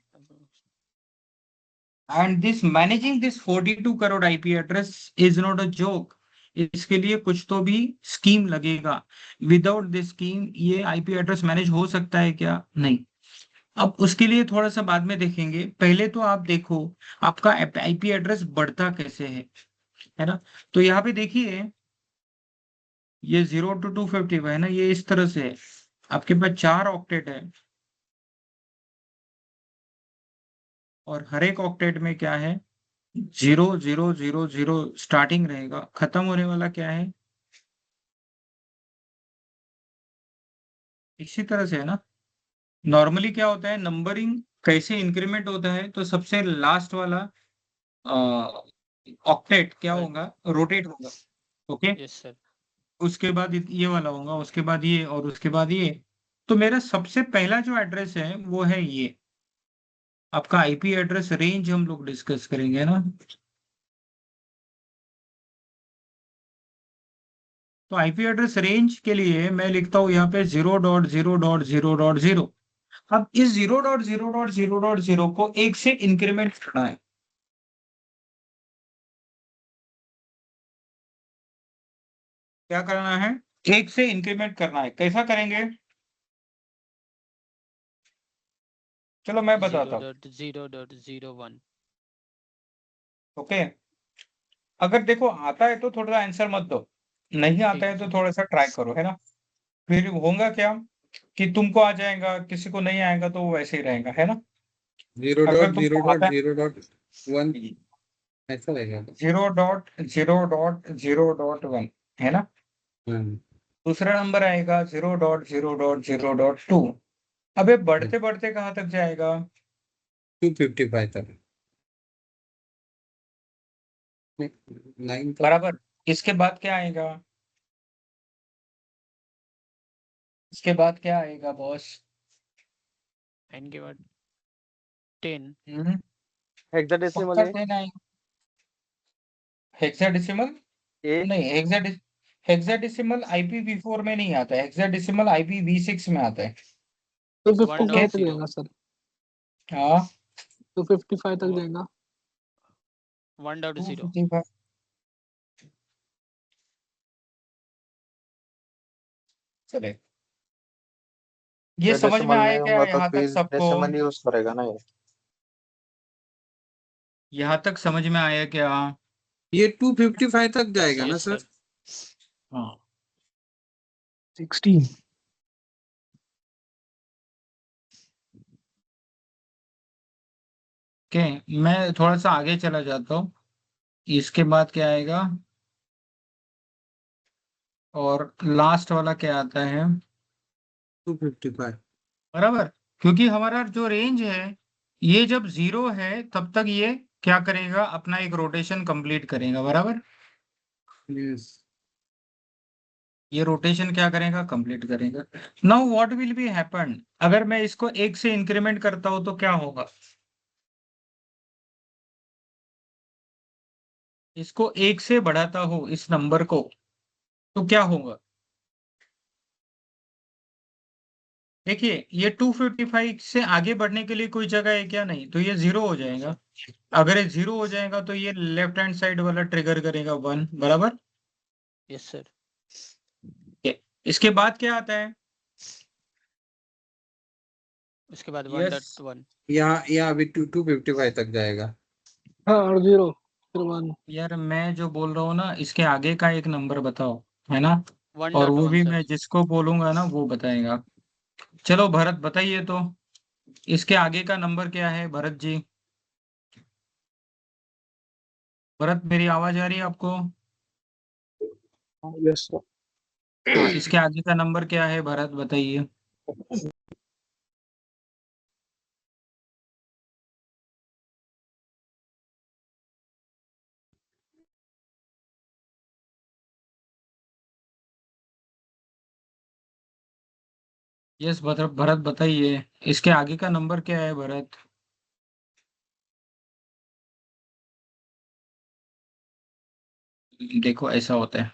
And this managing this 42 crore IP address is not a joke. इसके लिए कुछ तो भी स्कीम लगेगा। विदाउट दिस स्कीम ये आईपी एड्रेस मैनेज हो सकता है क्या? नहीं। अब उसके लिए थोड़ा सा बाद में देखेंगे, पहले तो आप देखो आपका आईपी एड्रेस बढ़ता कैसे है ना? तो यहाँ पे देखिए, ये 0 to 255 है ना, ये इस तरह से है। आपके पास 4 ऑक्टेट है और हर एक ऑक्टेट में क्या है 0000 स्टार्टिंग रहेगा, खत्म होने वाला क्या है इसी तरह से, है ना? नॉर्मली क्या होता है नंबरिंग कैसे इंक्रीमेंट होता है, तो सबसे लास्ट वाला ऑक्टेट क्या Right. होगा, रोटेट होगा। Okay, Yes, sir. उसके बाद ये वाला होगा, उसके बाद ये, और उसके बाद ये। तो मेरा सबसे पहला जो एड्रेस है वो है ये आपका आईपी एड्रेस रेंज, हम लोग डिस्कस करेंगे ना। तो आईपी एड्रेस रेंज के लिए मैं लिखता हूं यहाँ पे 0.0.0.0। अब इस 0.0.0.0 को 1 से इंक्रीमेंट करना है। क्या करना है? 1 से इंक्रीमेंट करना है। कैसा करेंगे? चलो मैं बताता हूँ। 0.0.01. ओके, अगर देखो आता है तो थोड़ा आंसर मत दो, नहीं आता ठीक है है तो सर. थोड़ा सा ट्राई करो, है ना? फिर होगा क्या कि तुमको आ जाएगा, किसी को नहीं आएगा तो वो वैसे ही रहेगा, है ना? Zero अगर dot zero तुमको dot आता है zero dot one ऐसा रहेगा। 0.0.0.1, है ना? दूसरा नंबर आएगा 0.0.0.2। अबे बढ़ते बढ़ते कहाँ तक जाएगा? 255 तक 9 तक बराबर। इसके बाद क्या आएगा? इसके बाद क्या आएगा बॉस? इनके बाद 10 हेक्साडेसिमल पक्का है 10 आएगा। हेक्साडेसिमल ए नहीं, हेक्साडेसिमल IPv4 में नहीं आता है, हेक्साडेसिमल IPv6 में आता है। तो 1.0 55 तक जाएगा सर, हाँ 255 तक जाएगा। 1.0 255 चले। ये समझ में डेसिमल आया नहीं क्या होगा तो यहाँ तक फिर सबको? डेसिमल यूज करेगा ना ये। यहाँ तक समझ में आया क्या? ये 255 तक जाएगा ना यस सर? सर। हाँ 16 ओके, मैं थोड़ा सा आगे चला जाता हूँ। इसके बाद क्या आएगा? और लास्ट वाला क्या आता है? 255 बराबर। क्योंकि हमारा जो रेंज है, ये जब 0 है तब तक ये क्या करेगा? अपना एक रोटेशन कंप्लीट करेगा। बराबर। यस ये रोटेशन क्या करेगा? कंप्लीट करेगा। Now what will be happen? अगर मैं इसको 1 से इंक्रीमेंट करता हूं तो क्या होगा? इसको 1 से बढ़ाता हूं इस नंबर को, तो क्या होगा? देखिए, ये 255 से आगे बढ़ने के लिए कोई जगह है क्या? नहीं, तो ये 0 हो जाएगा। अगर ये 0 हो जाएगा तो ये लेफ्ट हैंड साइड वाला ट्रिगर करेगा 1। बराबर। Yes sir. इसके बाद क्या आता है? उसके बाद यस 1.1 यहाँ अभी 255 तक जाएगा। हाँ और 0 फिर 1। यार, मैं जो बोल रहा हूँ ना, इसके आगे का एक नंबर बताओ, है ना? और वो 1.1 भी सर। मैं जिसको बोलूंगा ना वो बताएगा। चलो भरत बताइए तो, इसके आगे का नंबर क्या है भरत जी? भरत, मेरी आवाज आ रही है आपको? Yes sir. हाँ, इसके आगे का नंबर क्या है भरत, बताइए। यस भरत, भरत बताइए, इसके आगे का नंबर क्या है भरत? देखो ऐसा होता है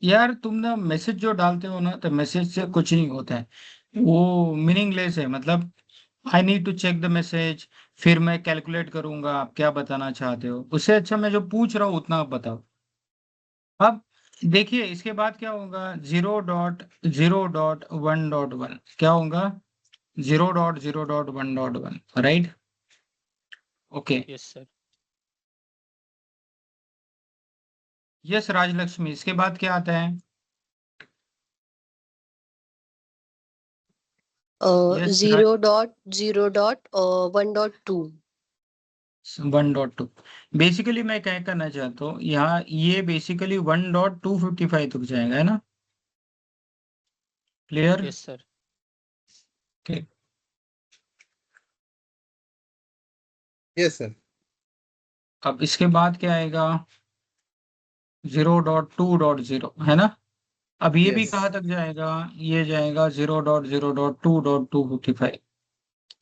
यार, तुम ना मैसेज जो डालते हो ना, तो मैसेज से कुछ नहीं होता है, वो मीनिंगलेस है। मतलब I need to check the message, फिर मैं कैलकुलेट करूंगा आप क्या बताना चाहते हो। उससे अच्छा मैं जो पूछ रहा हूँ उतना आप बताओ। अब देखिए, इसके बाद क्या होगा? 0.0.1.1 क्या होगा? 0.0.1.1, right? Okay. Yes sir. Yes Rajlakshmi, इसके बाद क्या आता है? यस 0.0.1.2 1.2। बेसिकली मैं क्या करना चाहता हूँ यहाँ, ये बेसिकली 1.255 तक जाएगा, है ना? Clear? Yes sir. Yes sir. अब इसके बाद क्या आएगा? 0.2.0, है ना? अब ये भी यस कहाँ तक जाएगा? ये जाएगा 0.0.2.255।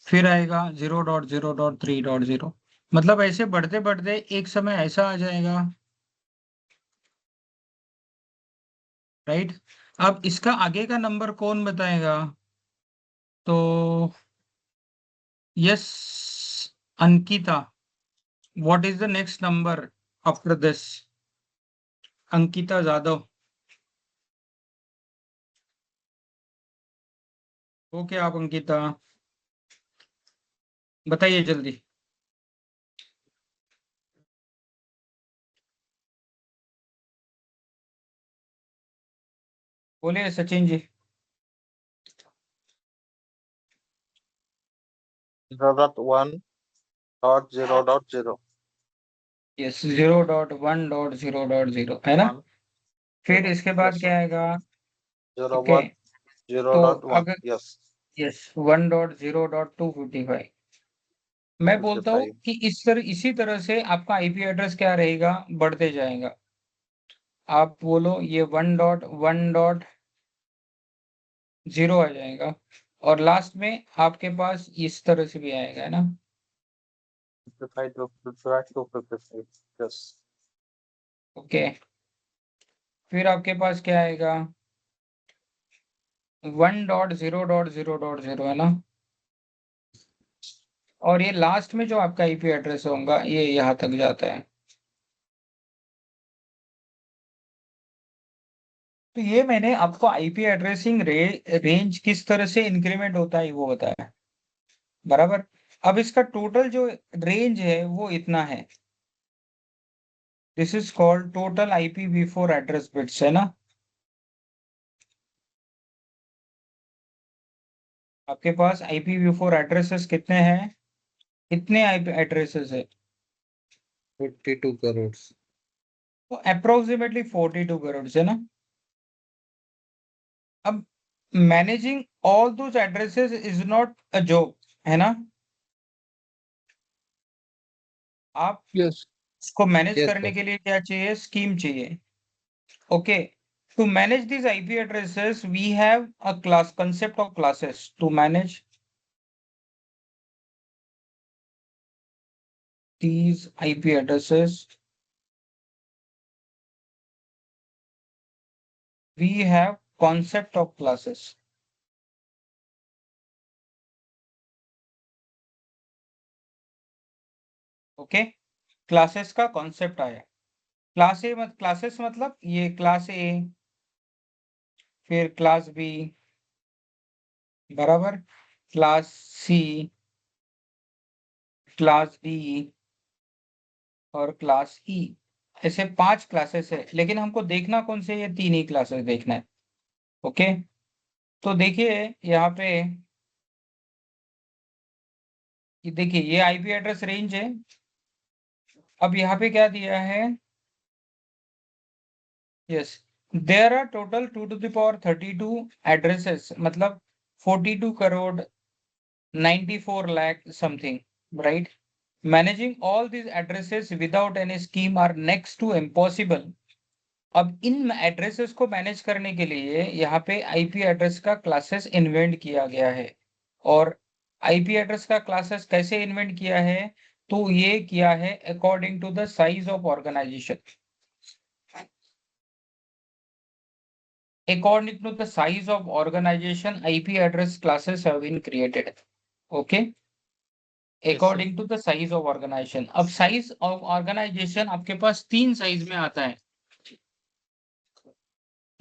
फिर आएगा 0.0.3.0। मतलब ऐसे बढ़ते बढ़ते एक समय ऐसा आ जाएगा, राइट? अब इसका आगे का नंबर कौन बताएगा? तो yes Ankita, what is the next number after this? Ankita Jadhav, okay आप अंकिता बताइए जल्दी। बोलिए सचिन जी। 0.1.0.0 यस 0.1.0.0 है ना? 1 फिर इसके बाद Yes, क्या आएगा? 0 ओके 1 0 तो dot 1. अगर Yes, यस 1.0.255 मैं बोलता हूँ 55. कि इसी तरह से आपका आईपी एड्रेस क्या रहेगा, बढ़ते जाएगा। आप बोलो ये 1.1.0 आ जाएगा और लास्ट में आपके पास इस तरह से भी आएगा, है ना? 55 to 55 to 55. Yes. ओके फिर आपके पास क्या आएगा? 1.0.0.0 है ना? और ये लास्ट में जो आपका आईपी एड्रेस होगा ये यहाँ तक जाता है। तो ये मैंने आपको आईपी एड्रेसिंग रेंज किस तरह से इंक्रीमेंट होता है वो बताया, बराबर। अब इसका टोटल जो रेंज है वो इतना है। This is called total IPv4 address bits, है ना? आपके पास IPv4 एड्रेसेस कितने हैं? कितने आईपी एड्रेसेस है? 42 crores. तो अप्रोक्सीमेटली 42 करोड़ है ना? अब managing all those addresses is not a job, है ना? आप Yes. इसको मैनेज Yes, करने sir. के लिए क्या चाहिए? स्कीम चाहिए। Okay to manage these IP addresses we have a class concept of classes to manage these IP addresses. We have concept of classes. Okay classes का कॉन्सेप्ट आया। Classes मतलब ये क्लास ए, फिर क्लास बी, बराबर, class C, class D और class ई, ऐसे 5 classes है। लेकिन हमको देखना कौन से? ये 3 ही क्लासेस देखना है। ओके तो देखिए यहाँ पे ये देखिए ये आईपी एड्रेस रेंज है। अब यहाँ पे क्या दिया है? Yes there are total 2 to the power 32 addresses, मतलब 42 crore 94 lakh something, right? Managing all these addresses without any scheme are next to impossible. अब इन एड्रेसेस को मैनेज करने के लिए यहाँ पे आईपी एड्रेस का क्लासेस इन्वेंट किया गया है। और आईपी एड्रेस का क्लासेस कैसे इन्वेंट किया है? तो ये किया है according to the size of organization. According to the size of organization, IP address classes have been created. Okay. According to the size of organization. अब size of organization आपके पास 3 साइज में आता है। ठीक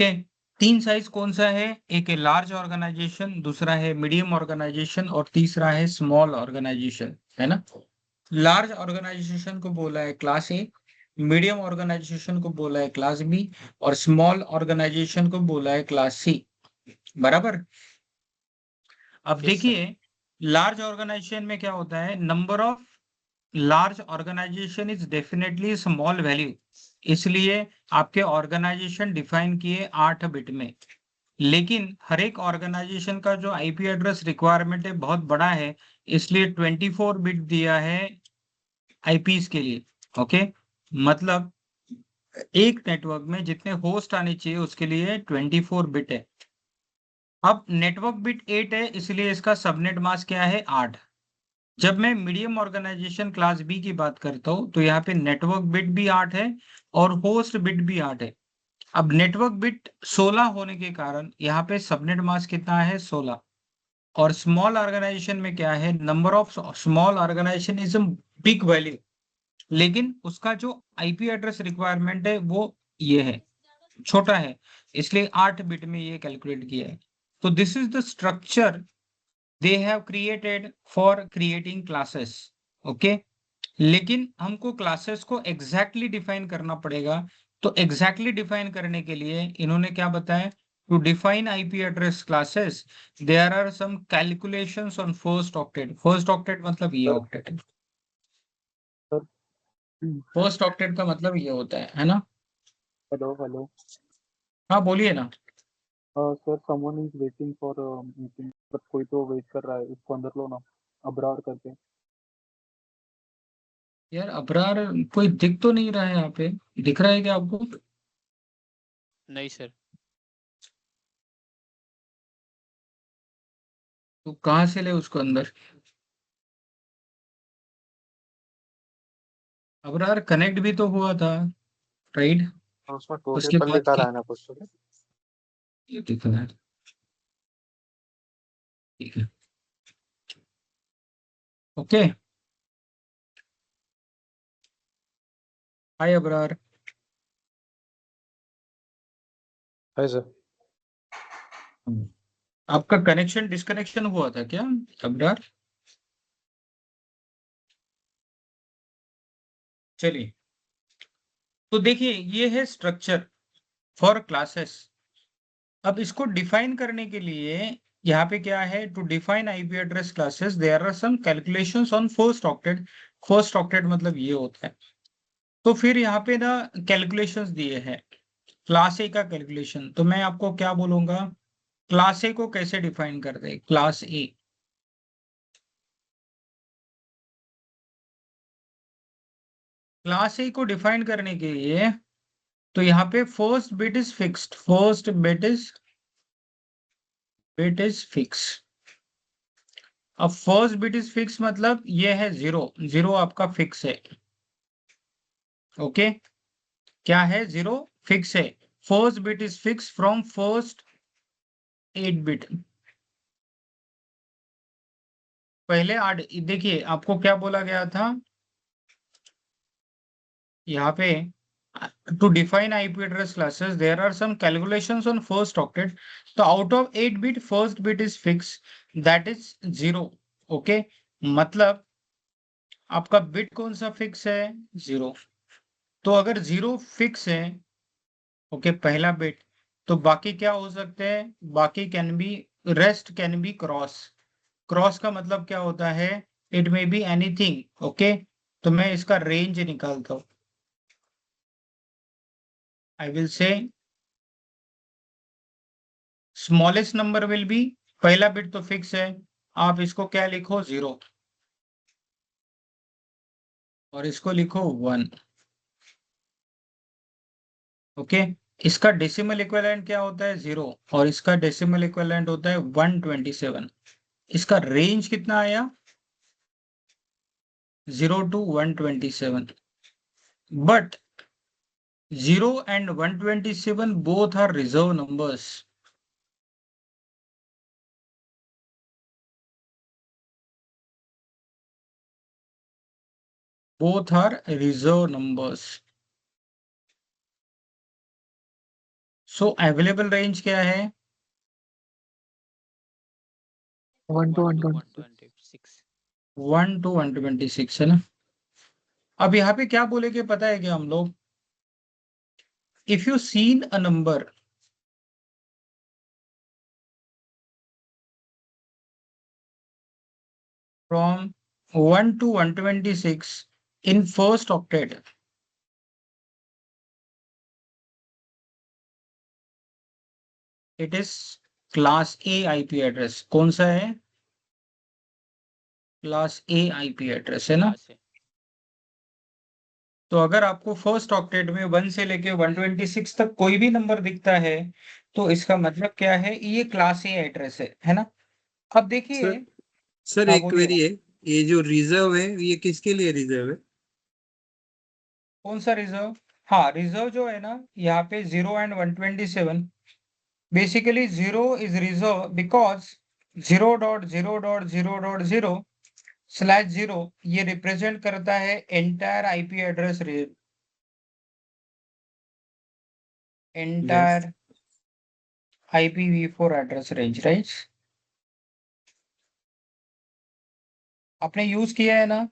है 3 साइज कौन सा है? एक है लार्ज ऑर्गेनाइजेशन, दूसरा है मीडियम ऑर्गेनाइजेशन और तीसरा है स्मॉल ऑर्गेनाइजेशन, है ना? लार्ज ऑर्गेनाइजेशन को बोला है क्लास ए, मीडियम ऑर्गेनाइजेशन को बोला है क्लास बी और स्मॉल ऑर्गेनाइजेशन को बोला है क्लास सी, बराबर। अब Yes, देखिए लार्ज ऑर्गेनाइजेशन में क्या होता है? Number of large organization is definitely small value, इसलिए आपके ऑर्गेनाइजेशन डिफाइन किए 8 बिट में। लेकिन हर एक ऑर्गेनाइजेशन का जो आईपी एड्रेस रिक्वायरमेंट है बहुत बड़ा है, इसलिए 24 बिट दिया है आईपीस के लिए। ओके मतलब एक नेटवर्क में जितने होस्ट आने चाहिए उसके लिए 24 बिट है। अब नेटवर्क बिट 8 है, इसलिए इसका सबनेट मास्क क्या है? 8। जब मैं मीडियम ऑर्गेनाइजेशन क्लास बी की बात करता हूं तो यहाँ पे नेटवर्क बिट भी 8 है और होस्ट बिट भी 8 है। अब नेटवर्क बिट 16 होने के कारण यहाँ पे सबनेट मास्क कितना है? 16। और स्मॉल ऑर्गेनाइजेशन में क्या है? Number of small organization is a big value, लेकिन उसका जो आईपी एड्रेस रिक्वायरमेंट है वो ये है, छोटा है, इसलिए 8 बिट में ये कैलकुलेट किया है। तो this is the structure they have created for creating classes. okay लेकिन हमको क्लासेस को एग्जैक्टली डिफाइन करना पड़ेगा। तो एग्जैक्टली डिफाइन करने के लिए इन्होंने क्या बताया? To define IP address classes there are some calculations on first octet. First octet मतलब ये ऑक्टेट है। फर्स्ट ऑक्टेट का मतलब ये होता है ना? हेलो हेलो हाँ बोलिए ना। Sir someone is waiting for meeting, but कोई तो वेट कर रहा है, उसको अंदर लो ना, अब्रार करके। यार अबरार कोई दिख तो नहीं रहा है यहाँ पे, दिख रहा है क्या आपको? नहीं सर। तो कहाँ से ले उसको अंदर? अबरार कनेक्ट भी तो हुआ था, राइट? और उसमें 2 उसके people बाद दिखा क्या? रहा है ना कुछ तो। ये दिख रहा है, ठीक है, ओके। हाय अबरार। है सर। आपका कनेक्शन डिस्कनेक्शन हुआ था क्या अबरार? चलिए, तो देखिए ये है स्ट्रक्चर फॉर क्लासेस। अब इसको डिफाइन करने के लिए यहाँ पे क्या है, to define IP address classes there are some calculations on first octet. First octet मतलब ये होता है। तो फिर यहाँ पे ना कैलकुलेशंस दिए हैं, क्लास ए का कैलकुलेशन। तो मैं आपको क्या बोलूंगा, क्लास ए को कैसे डिफाइन करते हैं, क्लास ए। क्लास ए को डिफाइन करने के लिए तो यहाँ पे first bit is fixed, first bit is fix. अब फर्स्ट बिट इज फिक्स मतलब ये है जीरो, जीरो आपका फिक्स है, ओके। क्या है, जीरो फिक्स है। First bit is fix from first 8 bit. पहले 8, देखिए आपको क्या बोला गया था यहाँ पे, to define IP address classes there are some calculations on first octet. तो out of 8 bit first bit is fix, that is zero, okay. मतलब आपका बिट कौन सा फिक्स है, जीरो। तो अगर जीरो फिक्स है, ओके, पहला बिट, तो बाकी क्या हो सकते हैं, बाकी can be, rest can be cross. Cross का मतलब क्या होता है, it may be anything, okay. तो मैं इसका रेंज निकालता हूं, I will say smallest number will be, पहला बिट तो फिक्स है, आप इसको क्या लिखो, जीरो, और इसको लिखो 1, ओके। इसका डेसिमल इक्विवेलेंट क्या होता है, जीरो, और इसका डेसिमल इक्विवेलेंट होता है 127। इसका रेंज कितना आया, 0 to 127। But 0 and 127 both are reserve numbers. Both are reserve numbers. So available range क्या है, 1 to 1 to 126. 126। 1 to 126 है ना। अब यहाँ पे क्या बोलेंगे पता है क्या हम लोग, if you seen a number from 1 to 126 in first octet, it is class A IP address। कौन सा है, क्लास A IP एड्रेस है ना। क्लास है। तो अगर आपको फर्स्ट ऑक्टेट में 1 से लेके 126 तक कोई भी नंबर दिखता है, तो इसका मतलब क्या है, ये क्लास ए एड्रेस है ना। अब देखिए, सर सर हाँ एक बोलिए ना। क्वेरी है, ये जो रिजर्व है ये किसके लिए रिजर्व है? कौन सा रिजर्व, हाँ रिजर्व जो है ना, यहाँ पे 0 and 127, basically 0 is reserve because 0.0.0.0 slash 0 ये रिप्रेजेंट करता है entire IP address, yes entire IPv4 address range, right. आपने यूज किया है ना,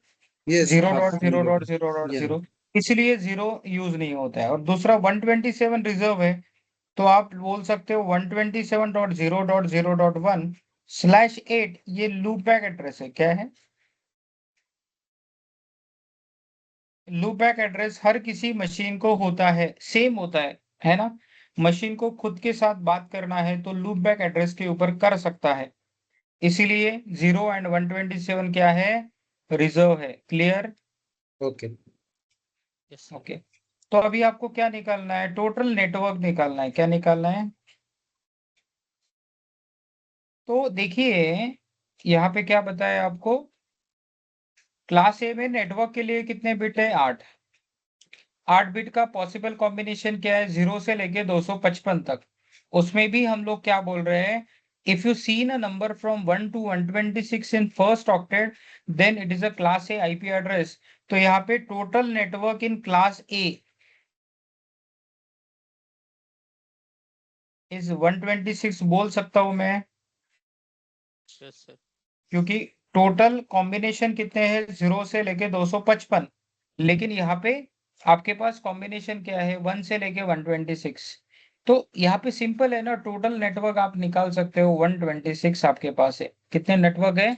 यस जीरो हाँ डॉट जीरो बिल्कुल dot zero dot yes zero इसलिए जीरो यूज नहीं होता है। और दूसरा 127 रिजर्व है, तो आप बोल सकते हो 127.0.0.1 स्लैश 8 ये लूप बैक एड्रेस है, क्या है, लूप बैक एड्रेस हर किसी मशीन को होता है, सेम होता है ना। मशीन को खुद के साथ बात करना है तो लूप बैक एड्रेस के ऊपर कर सकता है, इसीलिए 0 एंड 127 क्या है, रिजर्व है। Clear? Okay. Yes sir. Okay, तो अभी आपको क्या निकालना है, टोटल नेटवर्क निकालना है। क्या निकालना है? तो देखिए यहाँ पे क्या बताया आपको, क्लास ए में नेटवर्क के लिए कितने बिट है, 8 बिट का पॉसिबल कॉम्बिनेशन क्या है, 0 से लेके 255 तक। उसमें भी हम लोग क्या बोल रहे हैं, if you seen a number from 1 to 126 in first octet then it is a class A IP address. तो यहाँ पे total network in class A is 126 बोल सकता हूं मैं, यस सर। क्योंकि टोटल कॉम्बिनेशन कितने हैं, 0 से लेके 255, लेकिन यहाँ पे आपके पास कॉम्बिनेशन क्या है, 1 से लेके 126। तो यहाँ पे सिंपल है ना, टोटल नेटवर्क आप निकाल सकते हो, 126 आपके पास है। कितने नेटवर्क है,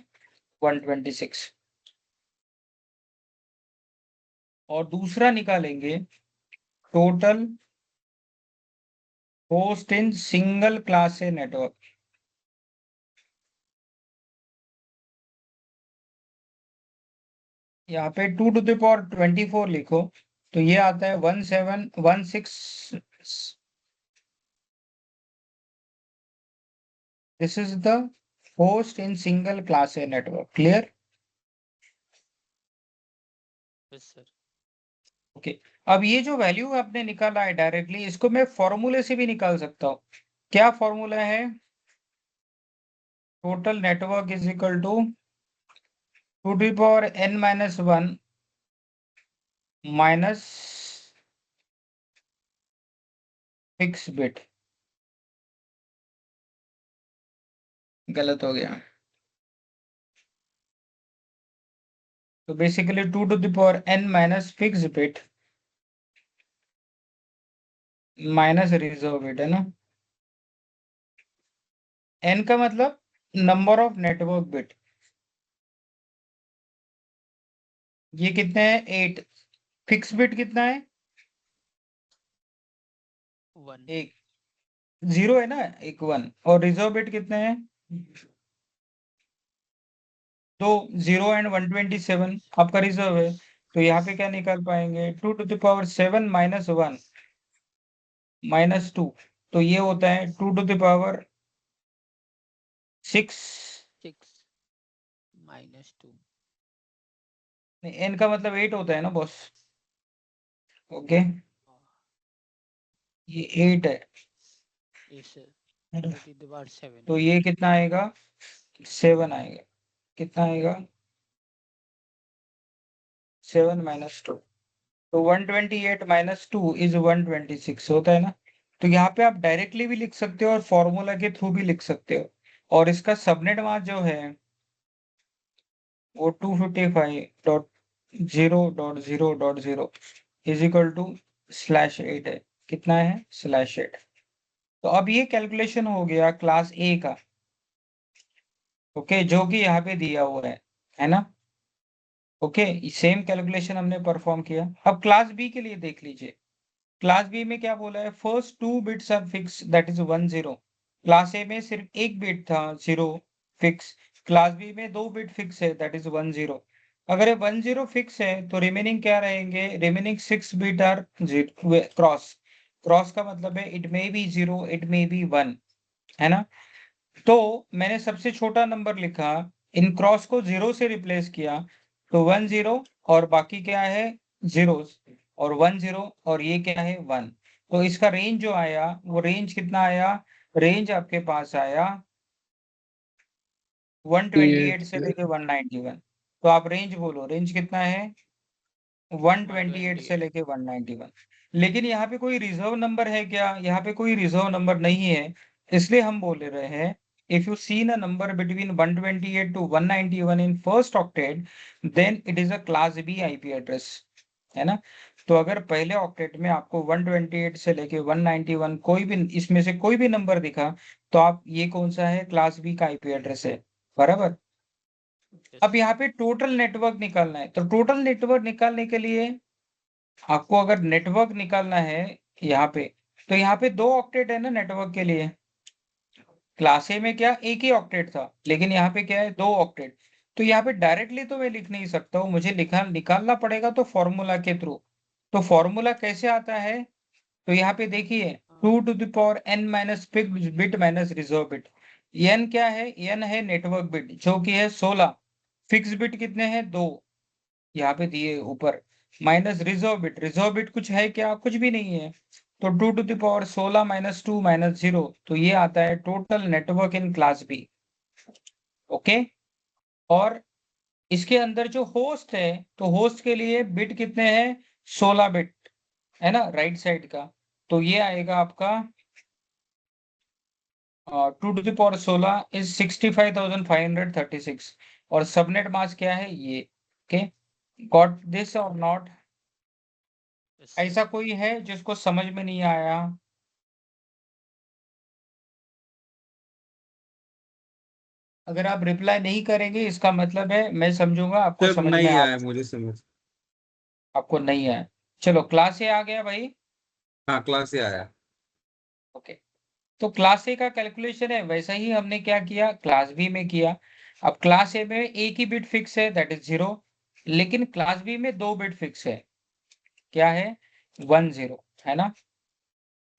126। और दूसरा निकालेंगे total host in single class a network. यहाँ पे 2 to the power 24 लिखो, तो ये आता है 1716। This is the host in single class A network. Clear? Yes sir. Okay, अब ये जो वैल्यू आपने निकाला है डायरेक्टली, इसको मैं फॉर्मूले से भी निकाल सकता हूँ। क्या फॉर्मूला है, total network is equal to 2 to the power n minus 1 minus fix bit. गलत हो गया, तो basically 2 to the power n minus fix bit minus reserve bit, है ना। n का मतलब नंबर ऑफ नेटवर्क बिट, ये कितने हैं, 8। फिक्स बिट कितना है, 1। एक, 0 है ना, एक 1। और रिजर्व बिट कितने हैं, 2, 0 एंड 127 आपका रिजर्व है। तो यहाँ पे क्या निकाल पाएंगे, 2 to the power 7 minus 1 minus 2, तो ये होता है 2 to the power 6। 6 minus 2। N का मतलब 8 होता है ना बॉस। ओके, ये 8 है, यस सर। है ना? 2 to the power 7। तो ये कितना आएगा, 7 आएगा। कितना आएगा, 7 माइनस 2, तो 128 माइनस 2 इज 126 होता है ना। तो यहाँ पे आप डायरेक्टली भी लिख सकते हो और फॉर्मूला के थ्रू भी लिख सकते हो। और इसका सबनेट मास्क जो है वो 255.0.0.0 इज इक्वल टू /8 है। कितना है, /8। तो अब ये कैलकुलेशन हो गया क्लास ए का, ओके, जो कि यहाँ पे दिया हुआ है ना। ओके, सेम कैलकुलेशन हमने परफॉर्म किया। अब क्लास बी के लिए देख लीजिए, क्लास बी में क्या बोला है, first 2 bits are fix that is 1 0। Class A में सिर्फ एक बिट था 0 फिक्स, क्लास बी में 2 बिट फिक्स है दैट इज 1 0। अगर ये 1 0 फिक्स है तो रिमेनिंग क्या रहेंगे, remaining 6 bit are cross. Cross का मतलब है it may be 0 it may be 1, है ना। तो मैंने सबसे छोटा नंबर लिखा, इन क्रॉस को 0 से रिप्लेस किया, तो 1 0 और बाकी क्या है, जीरोस, और 1 0 और ये क्या है, 1। तो इसका रेंज जो आया वो रेंज कितना आया, रेंज आपके पास आया 128 से लेके 191। तो आप रेंज बोलो, रेंज कितना है, 128 से लेके 191। लेकिन यहाँ पे कोई रिजर्व नंबर है क्या, यहाँ पे कोई रिजर्व नंबर नहीं है, इसलिए हम बोल रहे हैं if you seen a number between 128 to 191 in first octet then it is a class B IP address, है ना। तो अगर पहले ऑक्टेट में आपको 128 से लेके 191 कोई भी इसमें से कोई भी नंबर दिखा, तो आप ये कौन सा है, क्लास बी का आईपी एड्रेस है, बराबर। अब यहाँ पे टोटल नेटवर्क निकालना है, तो टोटल नेटवर्क निकालने के लिए आपको अगर नेटवर्क निकालना है यहाँ पे, तो यहाँ पे 2 ऑक्टेट है ना नेटवर्क के लिए। क्लास ए में क्या एक ही ऑक्टेट था, लेकिन यहाँ पे क्या है 2 ऑक्टेट। तो यहाँ पे डायरेक्टली तो मैं लिख नहीं सकता हूँ, मुझे निकालना पड़ेगा तो फॉर्मूला के थ्रू। तो फॉर्मूला कैसे आता है, तो यहाँ पे देखिए 2 to the power n minus fix bit minus reserve bit. n क्या है, n है नेटवर्क बिट जो कि है 16, फिक्स बिट कितने हैं 2, यहाँ पे दिए ऊपर, माइनस रिजर्व बिट कुछ है क्या, कुछ भी नहीं है। तो 2 to the power 16 minus 2 minus 0, तो ये आता है total network in class B. Okay, और इसके अंदर जो होस्ट है, तो होस्ट के लिए बिट कितने हैं 16 बिट है ना राइट साइड का। तो ये आएगा आपका 2 टू द पावर 16 इज 65,536, और सबनेट मास्क क्या है ये। ओके, गॉट दिस और नॉट। Yes. ऐसा कोई है जिसको समझ में नहीं आया? अगर आप रिप्लाई नहीं करेंगे इसका मतलब है मैं समझूंगा आपको सर समझ में नहीं आ, आया मुझे समझ। आपको नहीं आया। चलो क्लास ए आ गया भाई। हाँ क्लास से आया। ओके, तो क्लास ए का कैलकुलेशन है वैसा ही हमने क्या किया क्लास बी में किया। अब क्लास ए में एक ही बिट फिक्स है दैट इज 0, लेकिन क्लास बी में 2 बिट फिक्स है, क्या है 1 0 है ना।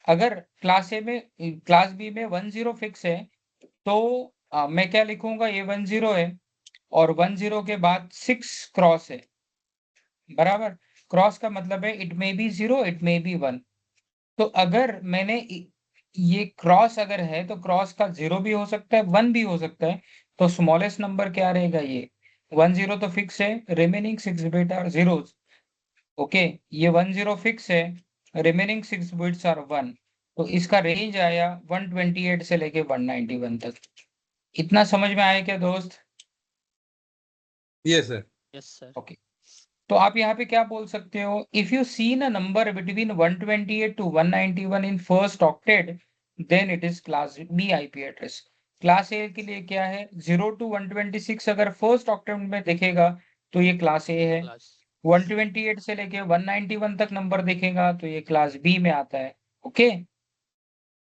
अगर क्लास बी में 1 0 फिक्स है, तो मैं क्या लिखूंगा, ये 1 0 है और 1 0 के बाद 6 क्रॉस है, बराबर। क्रॉस का मतलब है it may be 0 it may be 1। तो अगर मैंने ये क्रॉस अगर है तो क्रॉस का 0 भी हो सकता है 1 भी हो सकता है। तो स्मॉलेस्ट नंबर क्या रहेगा, ये 1 0 तो फिक्स है, remaining 6 bit are zeros. Okay, ये 1 0 फिक्स है, रिमेनिंग 6 बिट्स आर 1। तो इसका रेंज आया 128 से लेके 191 तक। इतना समझ में आया क्या दोस्त? Yes sir. Yes, sir. Okay, तो आप यहाँ पे क्या बोल सकते हो, if you seen a number between 128 to 191 in first octet then it is class B IP address. Class A के लिए क्या है 0 टू 126, अगर फर्स्ट ऑक्टेट में देखेगा तो ये क्लास ए है। Class. 128 से लेके 191 तक नंबर देखेगा तो ये क्लास बी में आता है। ओके, अब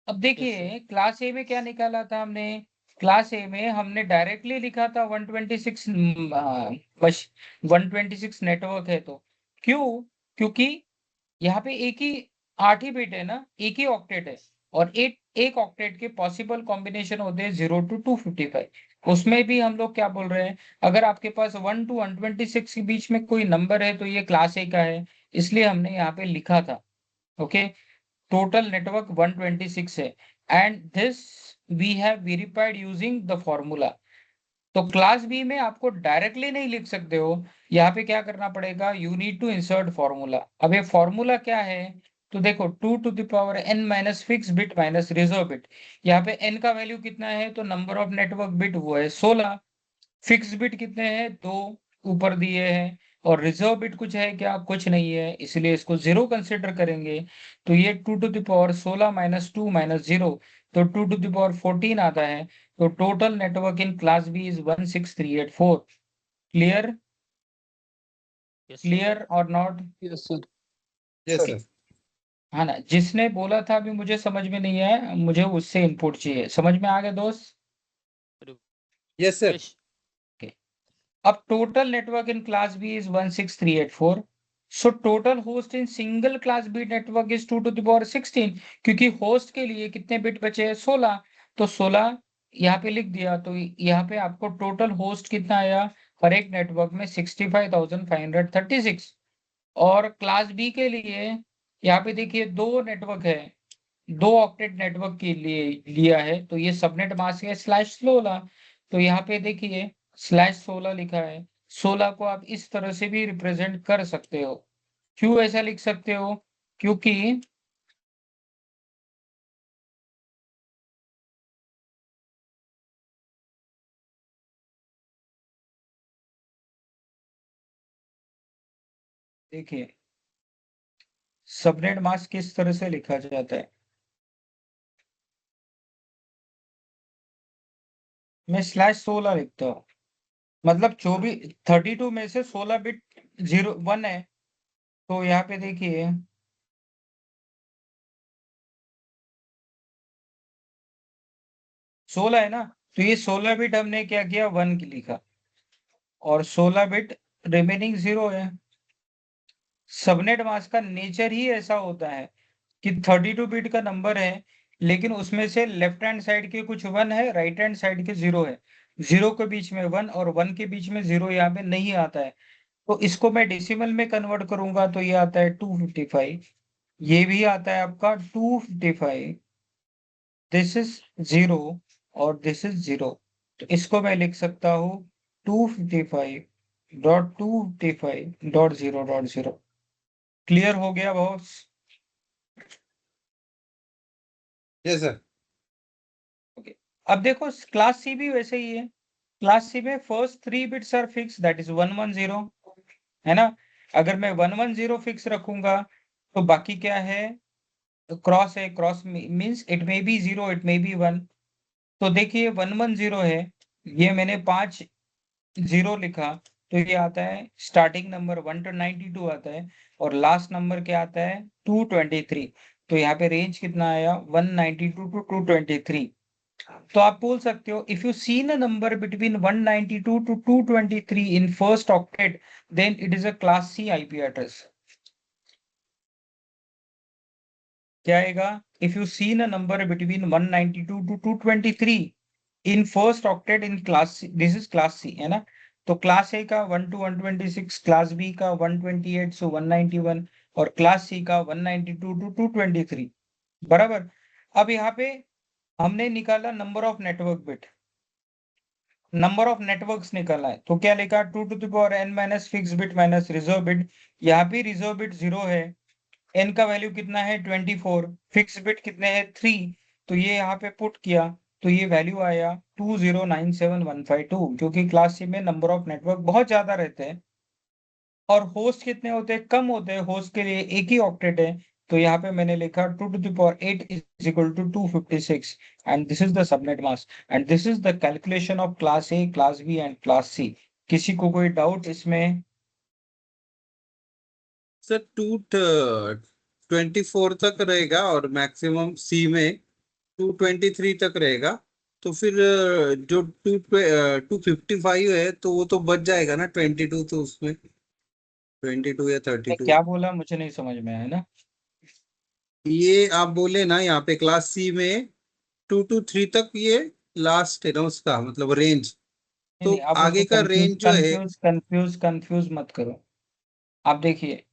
Yes, देखिए sir. क्लास ए में क्या निकाला था हमने, क्लास ए में हमने डायरेक्टली लिखा था 126 126 नेटवर्क है। तो क्यों, क्योंकि यहाँ पे एक ही 8 ही बिट है ना, एक ही ऑक्टेट है, और एक ऑक्टेट के पॉसिबल कॉम्बिनेशन होते हैं 0 टू 255। उसमें भी हम लोग क्या बोल रहे हैं, अगर आपके पास 1 टू 126 के बीच में कोई नंबर है तो ये क्लास ए का है, इसलिए हमने यहाँ पे लिखा था। ओके, टोटल नेटवर्क 126 है, and this we have verified using the formula. तो क्लास बी में आपको डायरेक्टली नहीं लिख सकते हो, यहाँ पे क्या करना पड़ेगा, you need to insert formula. अब ये फॉर्मूला क्या है, तो देखो 2 to the power n minus fix bit minus reserve bit. यहाँ पे n का वैल्यू कितना है, तो नंबर ऑफ नेटवर्क बिट वो है 16, फिक्स बिट कितने हैं 2 ऊपर दिए हैं, और रिजर्व बिट कुछ है क्या, कुछ नहीं है, इसलिए इसको 0 कंसिडर करेंगे। तो ये 2 to the power 16 minus 2 minus 0, तो 2 टू द पावर 14 आता है। तो total network in class B is 16384। Clear, Yes, sir. Clear और not? Yes sir. Yes Okay. Sir. हाँ ना, जिसने बोला था अभी मुझे समझ में नहीं आया, मुझे उससे इनपुट चाहिए, समझ में आ गया दोस्त? Yes sir. Yes. अब total network in class B is 16384। So total host in single class B network is 2 to the power 16, क्योंकि होस्ट के लिए कितने बिट बचे हैं 16, तो 16 यहाँ पे लिख दिया। तो यहाँ पे आपको टोटल होस्ट कितना आया हर एक नेटवर्क में 65,536। और क्लास बी के लिए यहाँ पे देखिए 2 नेटवर्क है, 2 ऑक्टेट नेटवर्क के लिए लिया है, तो ये सबनेट मास्क है /16। तो यहाँ पे देखिए /16 लिखा है, 16 को आप इस तरह से भी रिप्रेजेंट कर सकते हो। क्यों ऐसा लिख सकते हो, क्योंकि देखिए सबनेट मास्क किस तरह से लिखा जाता है, मैं /16 लिखता हूँ, मतलब 24 32 में से 16 बिट 0 1 है। तो यहाँ पे देखिए 16 है ना, तो ये 16 बिट हमने क्या किया 1 लिखा और 16 बिट रिमेनिंग 0 है। सबनेट मास्क का नेचर ही ऐसा होता है कि 32 बिट का नंबर है, लेकिन उसमें से लेफ्ट हैंड साइड के कुछ 1 है, राइट हैंड साइड के 0 है। 0 के बीच में 1 और 1 के बीच में 0 यहाँ पे नहीं आता है। तो इसको मैं डेसिमल में कन्वर्ट करूंगा तो ये आता है 255, ये भी आता है आपका 255, दिस इज 0 और दिस इज 0। तो इसको मैं लिख सकता हूँ 255.255.0.0। क्लियर हो गया बॉस? Yes sir. ओके, अब देखो क्लास सी भी वैसे ही है। क्लास सी में first 3 bits are fix, that is 110, है ना। अगर मैं 110 फिक्स रखूंगा तो बाकी क्या है, क्रॉस है, cross means it may be 0, it may be 1। तो देखिए 110 है, ये मैंने 5 0 लिखा, तो ये आता है स्टार्टिंग नंबर 192 आता है और लास्ट नंबर क्या आता है 223। तो यहाँ पे रेंज कितना आया 192 टू 223। तो आप बोल सकते हो if you seen a number between 192 to 223 in first octet then it is a class C IP address. क्या आएगा, if you seen a number between 192 to 223 in first octet in class C, this is class C, है ना। तो class ए का 1 to 126, class B का 128 से 191 और class सी का 192 टू 223, बराबर। अब यहाँ पे हमने निकाला number of network bit, number of networks निकाला है, तो क्या लिखा 2 to the power n minus fix bit minus reserve bit. यहाँ भी रिजर्व बिट 0 है, n का वैल्यू कितना है 24, फिक्स बिट कितने हैं 3, तो ये यहाँ पे पुट किया तो ये वैल्यू आया 2097152, क्योंकि क्लास सी में नंबर ऑफ नेटवर्क बहुत ज्यादा रहते हैं और होस्ट कितने होते हैं, कम होते हैं, होस्ट के लिए एक ही ऑक्टेट है। तो यहाँ पे मैंने लिखा 2 to the power 8 is equal to 256 and this is the subnet mask and this is the calculation of class A, class B and class C। किसी को कोई डाउट इसमें? सर 224 तक रहेगा और मैक्सिमम सी में 223 तक रहेगा। तो फिर जो 255 है तो वो तो बच जाएगा ना 22, तो उसमें 22 या मैं 32। क्या बोला मुझे नहीं समझ में आया ना। ये आप बोले ना यहाँ पे क्लास सी में 2 to 3 तक ये लास्ट है ना उसका मतलब रेंज। नहीं तो नहीं, आप आगे उसको का कंफ्यूज रेंज जो है। कंफ्यूज कंफ्यूज कंफ्यूज मत करो। आप देखिए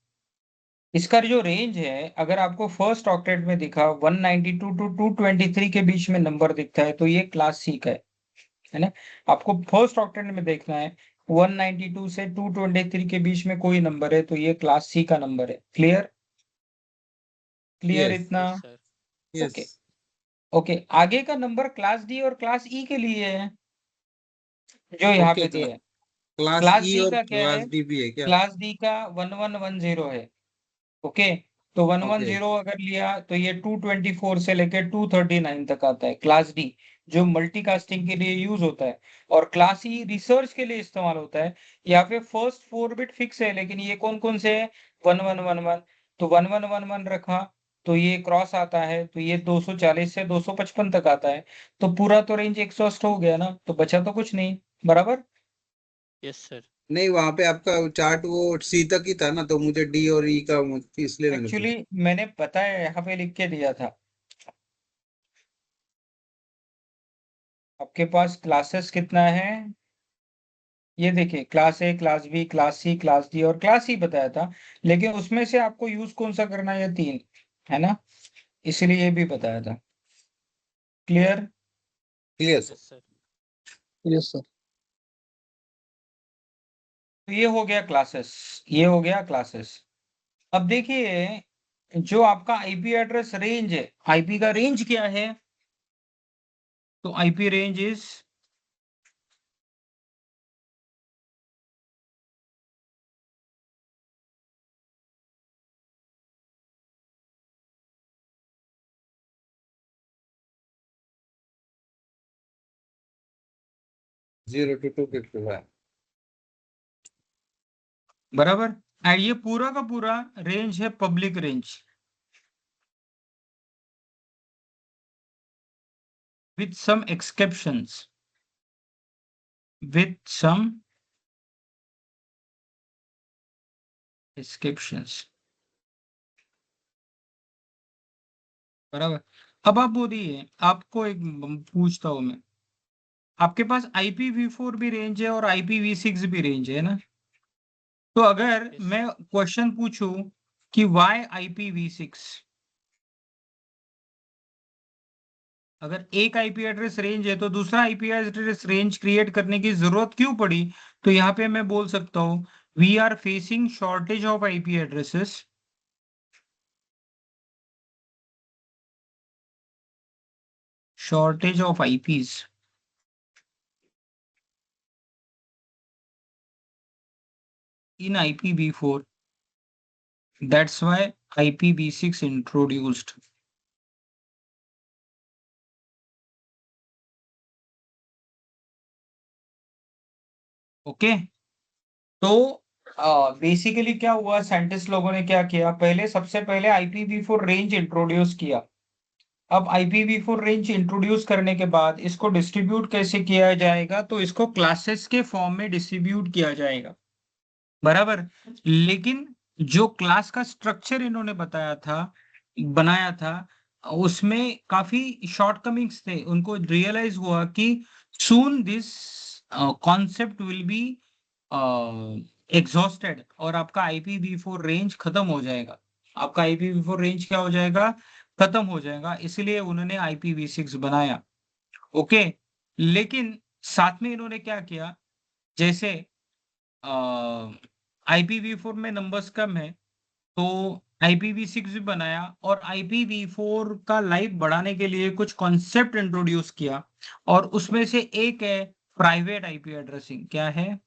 इसका जो रेंज है, अगर आपको फर्स्ट ऑक्टेट में दिखा 192 टू 223 के बीच में नंबर दिखता है तो ये क्लास सी का है ना। आपको फर्स्ट ऑक्टेट में देखना है 192 से 223 के बीच में कोई नंबर है तो ये क्लास सी का नंबर है। क्लियर? क्लियर यस इतना? Yes sir. Yes. Okay okay, आगे का नंबर क्लास डी और क्लास ई के लिए है जो यहाँ ओके, पे दिया है। क्लास क्लास ई डी और का क्या है, क्लास डी भी है क्या? क्लास डी का 1110 है। ओके, तो ओके 110 अगर लिया तो ये 224 से लेकर 239 तक आता है क्लास डी, जो मल्टीकास्टिंग के लिए यूज होता है। और क्लास ई रिसर्च के लिए इस्तेमाल होता है। यहाँ पे फर्स्ट 4 बिट फिक्स है, लेकिन ये कौन कौन से है 1111, तो 1111 रखा तो ये क्रॉस आता है, तो ये 240 से 255 तक आता है। तो पूरा तो रेंज एग्जॉस्ट हो गया ना, तो बचा तो कुछ नहीं, बराबर। Yes sir. नहीं, वहां पे आपका चार्ट वो सी तक ही था ना, तो मुझे डी और ई का इसलिए मैंने एक्चुअली पूछा। मैंने पता है यहाँ पे लिख के दिया था। आपके पास क्लासेस कितना है, ये देखिए class A, class B, class C, class D और क्लास सी बताया था, लेकिन उसमें से आपको यूज कौन सा करना है, ये 3 है ना, इसलिए ये भी बताया था। Clear? Clear sir. Yes sir. Yes sir. तो ये हो गया क्लासेस, ये हो गया क्लासेस। अब देखिए जो आपका आईपी एड्रेस रेंज है, आईपी का रेंज क्या है, तो आईपी रेंज इज 0 to 255। बराबर। और ये पूरा का पूरा रेंज है public range. with some exceptions. With some exceptions. बराबर। अब आप बोलिए, आपको एक पूछता हूं मैं, आपके पास IPv4 भी रेंज है और IPv6 भी रेंज है ना? तो अगर Yes. मैं क्वेश्चन पूछूं कि वाई IPv6, अगर एक आईपी एड्रेस रेंज है तो दूसरा आईपी एड्रेस रेंज क्रिएट करने की जरूरत क्यों पड़ी? तो यहाँ पे मैं बोल सकता हूँ we are facing shortage of IP addresses, shortage of IPs in IPv4. That's why IPv6 introduced. Okay, तो बेसिकली क्या हुआ, साइंटिस्ट लोगों ने क्या किया, पहले सबसे पहले IPv4 रेंज इंट्रोड्यूस किया। अब IPv4 रेंज इंट्रोड्यूस करने के बाद इसको डिस्ट्रीब्यूट कैसे किया जाएगा, तो इसको क्लासेस के फॉर्म में डिस्ट्रीब्यूट किया जाएगा, बराबर। लेकिन जो क्लास का स्ट्रक्चर इन्होंने बनाया था, उसमें काफी शॉर्टकमिंग्स थे। उनको रियलाइज हुआ कि soon this concept will be exhausted और आपका IPv4 रेंज खत्म हो जाएगा। आपका IPv4 रेंज क्या हो जाएगा? खत्म हो जाएगा। इसलिए उन्होंने IPv6 बनाया। ओके, लेकिन साथ में इन्होंने क्या किया, जैसे IPv4 में नंबर्स कम है तो IPv6 भी बनाया, और IPv4 का लाइफ बढ़ाने के लिए कुछ कॉन्सेप्ट इंट्रोड्यूस किया, और उसमें से एक है प्राइवेट आईपी एड्रेसिंग। क्या है?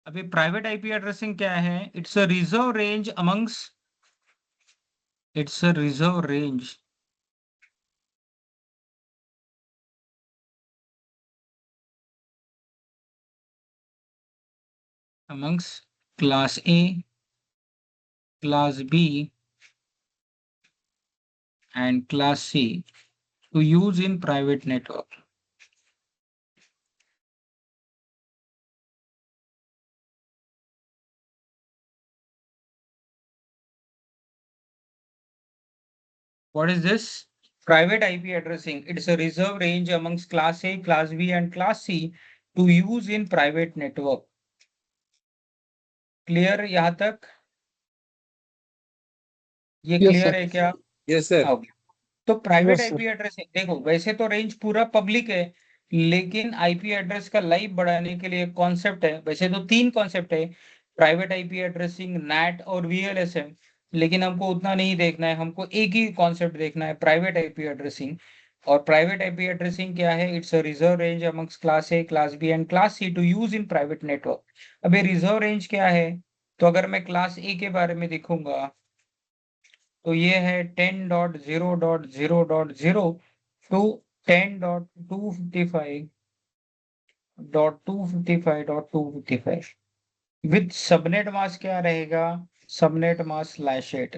अभी प्राइवेट आईपी एड्रेसिंग क्या है? It's a reserve range amongst class A, class B and class C to use in private network. What is this? Private IP addressing. It's a reserved range amongst class A, class B and class C to use in private network. Clear यहाँ तक? ये Yes, clear sir. है क्या? Yes sir. Okay, तो private Yes, sir. IP addressing देखो, वैसे तो range पूरा पब्लिक है, लेकिन आईपी एड्रेस का लाइफ बढ़ाने के लिए कॉन्सेप्ट है। वैसे तो 3 कॉन्सेप्ट है, प्राइवेट आईपी एड्रेसिंग, नैट और VLSM, लेकिन हमको उतना नहीं देखना है, हमको एक ही कॉन्सेप्ट देखना है, प्राइवेट आईपी एड्रेसिंग। और प्राइवेट आईपी एड्रेसिंग क्या है? It's a reserve range amongst class A, class B and class C to use in private network. अब ये रिजर्व रेंज क्या है? तो अगर मैं क्लास ए के बारे में देखूंगा तो ये है 10.0.0.0 टू 10.255.255.255 विद सबनेट मास्क क्या रहेगा? Subnet mask /8।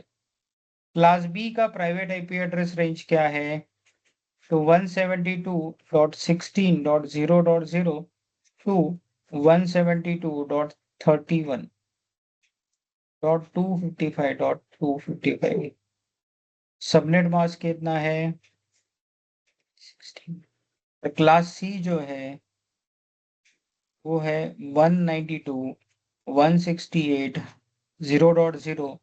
क्लास बी का प्राइवेट आईपी एड्रेस रेंज क्या है? तो 172.16.0.0 टू 172.31.255.255। सबनेट मास्क कितना है? 16। क्लास सी जो है वो है 192.168.0.0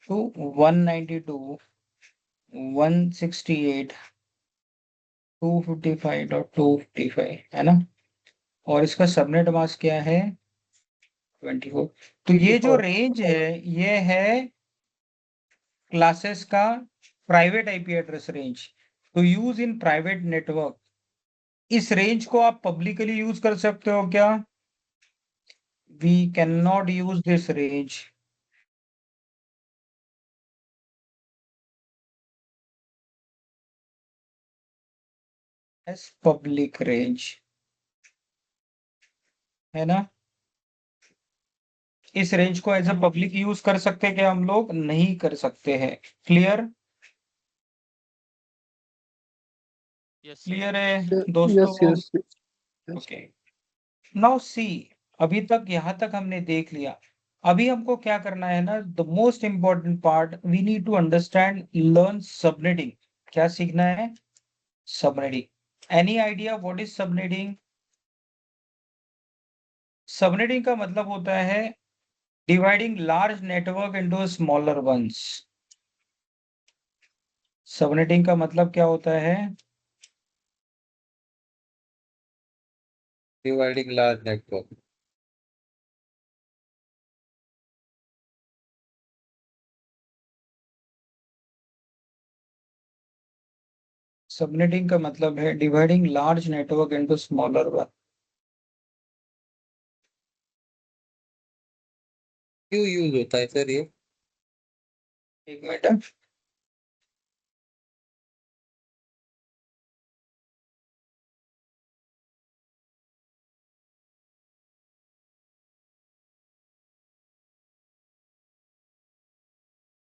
टू 192.168.255.255, है ना? और इसका सबनेट मास्क क्या है? 24। तो ये जो 24. रेंज है ये है क्लासेस का private IP address range to use in private network. इस रेंज को आप पब्लिकली यूज कर सकते हो क्या? We can not use this range as public range, है ना? इस रेंज को एज अ पब्लिक यूज कर सकते हैं क्या हम लोग? नहीं कर सकते हैं। क्लियर? Yes sir. क्लियर है Yes, दोस्तों? yes, yes. Okay, now see, अभी तक यहाँ तक हमने देख लिया। अभी हमको क्या करना है ना, the most important part, we need to understand, learn subnetting. क्या सीखना है? Subnetting. Any idea what is subnetting? Subnetting का मतलब होता है dividing large network into smaller ones. Subnetting का मतलब क्या होता है? Dividing large network. सबनेटिंग का मतलब है dividing large network into smaller one. क्यों यूज होता है सर ये? एक मिनट,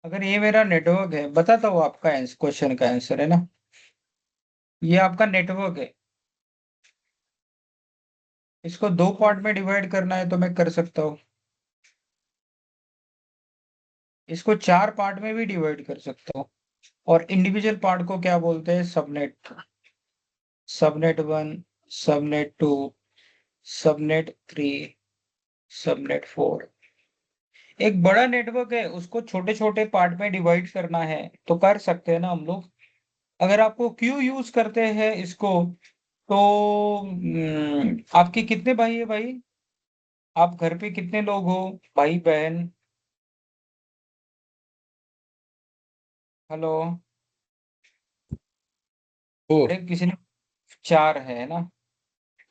अगर ये मेरा नेटवर्क है, बताता हूँ आपका क्वेश्चन का आंसर है ना, ये आपका नेटवर्क है, इसको दो पार्ट में डिवाइड करना है तो मैं कर सकता हूँ, इसको चार पार्ट में भी डिवाइड कर सकता हूँ, और इंडिविजुअल पार्ट को क्या बोलते हैं? Subnet. Subnet 1, subnet 2, subnet 3, subnet 4। एक बड़ा नेटवर्क है, उसको छोटे छोटे पार्ट में डिवाइड करना है तो कर सकते हैं ना हम लोग। अगर आपको क्यों यूज करते हैं इसको, तो आपके कितने भाई है भाई? आप घर पे कितने लोग हो, भाई बहन? हेलो? फोर। अरे किसी ने, चार है ना?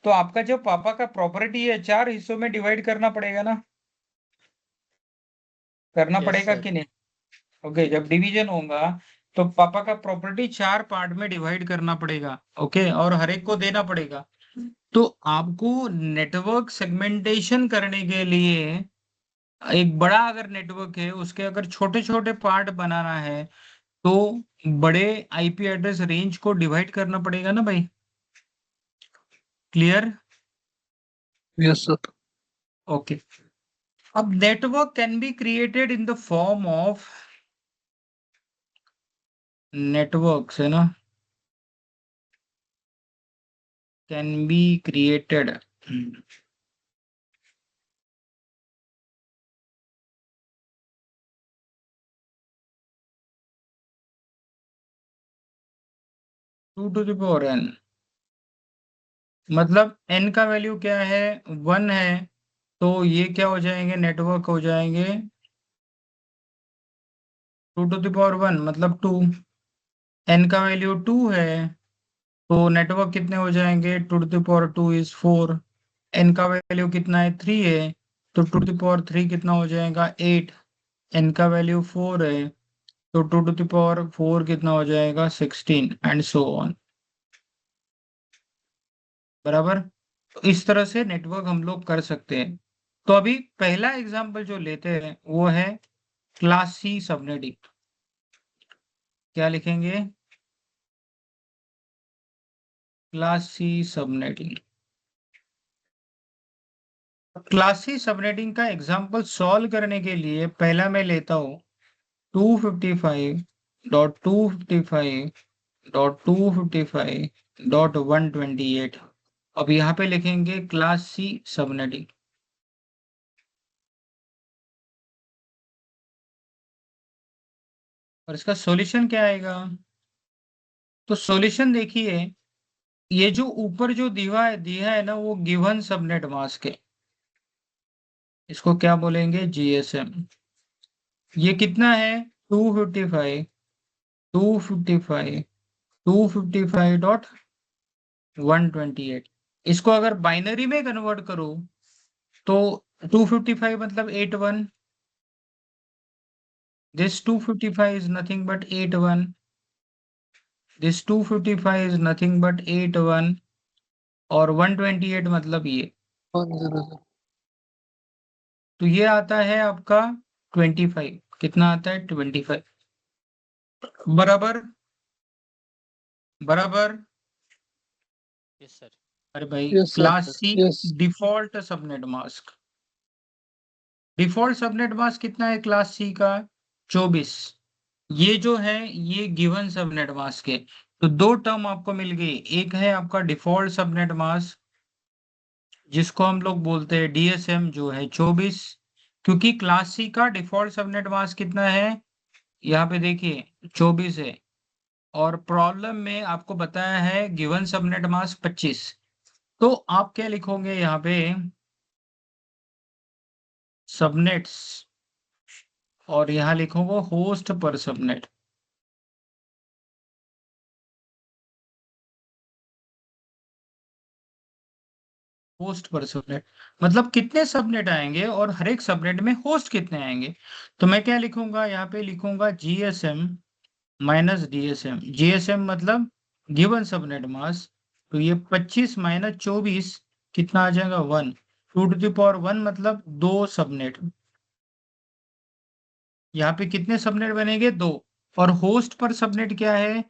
तो आपका जो पापा का प्रॉपर्टी है, चार हिस्सों में डिवाइड करना पड़ेगा ना? करना यस पड़ेगा सर। कि नहीं? ओके, जब डिवीजन होगा तो पापा का प्रॉपर्टी चार पार्ट में डिवाइड करना पड़ेगा। ओके, और हर एक को देना पड़ेगा। तो आपको नेटवर्क सेगमेंटेशन करने के लिए, एक बड़ा अगर नेटवर्क है उसके अगर छोटे छोटे पार्ट बनाना है, तो बड़े आईपी एड्रेस रेंज को डिवाइड करना पड़ेगा ना भाई। क्लियर? Yes, sir. ओके, अब network can be created in the form of networks, है ना, can be created to the power n। मतलब n का वैल्यू क्या है? 1 है, तो ये क्या हो जाएंगे? नेटवर्क हो जाएंगे 2 to the power 1, मतलब 2। n का वैल्यू 2 है, तो नेटवर्क कितने हो जाएंगे? 2 to the power 2 is 4। n का वैल्यू कितना है? 3 है, तो 2 to the power 3 कितना हो जाएगा? 8। n का वैल्यू 4 है, तो 2 to the power 4 कितना हो जाएगा? 16, एंड सो ऑन। बराबर? तो इस तरह से नेटवर्क हम लोग कर सकते हैं। तो अभी पहला एग्जांपल जो लेते हैं वो है क्लास सी सबनेटिंग। क्या लिखेंगे? Class C subnetting. Class C subnetting का एग्जांपल सॉल्व करने के लिए पहला मैं लेता हूँ 255.255.255.128। अब यहाँ पे लिखेंगे क्लास सी सबनेटिंग, और इसका सॉल्यूशन क्या आएगा? तो सॉल्यूशन देखिए, ये जो ऊपर जो दिया है ना, वो गिवन सबनेट मास्क है, इसको क्या बोलेंगे? जीएसएम। ये कितना है? 255, 255, 255.128। इसको अगर बाइनरी में कन्वर्ट करो तो 255 मतलब 81, this 255 is nothing but 81, this 255 is nothing but 81, और 128 मतलब ये। 100. तो ये आता है आपका 25। कितना आता है? 25। बराबर बराबर। Yes sir. अरे भाई, Yes, sir. Class C Yes. Default subnet mask. Default subnet mask कितना है क्लास सी का? 24। ये जो है ये गिवन सबनेट मास्क है। तो दो टर्म आपको मिल गई। एक है आपका डिफॉल्ट सबनेट मास्क जिसको हम लोग बोलते हैं डीएसएम, जो है 24। क्योंकि क्लास सी का डिफॉल्ट सबनेट मास्क कितना है? यहाँ पे देखिए 24 है। और प्रॉब्लम में आपको बताया है गिवन सबनेट मास्क 25। तो आप क्या लिखोगे यहाँ पे? सबनेट्स, और यहाँ लिखोगे होस्ट पर सबनेट। होस्ट पर सबनेट मतलब कितने सबनेट आएंगे और हर एक सबनेट में होस्ट कितने आएंगे। तो मैं क्या लिखूंगा यहाँ पे? लिखूंगा जीएसएम माइनस डीएसएम। जीएसएम मतलब गिवन सबनेट मास्क। तो ये 25 माइनस 24 कितना आ जाएगा? 1। 2 to the power 1 मतलब दो सबनेट। यहाँ पे कितने सबनेट बनेंगे? दो। और होस्ट पर सबनेट क्या है?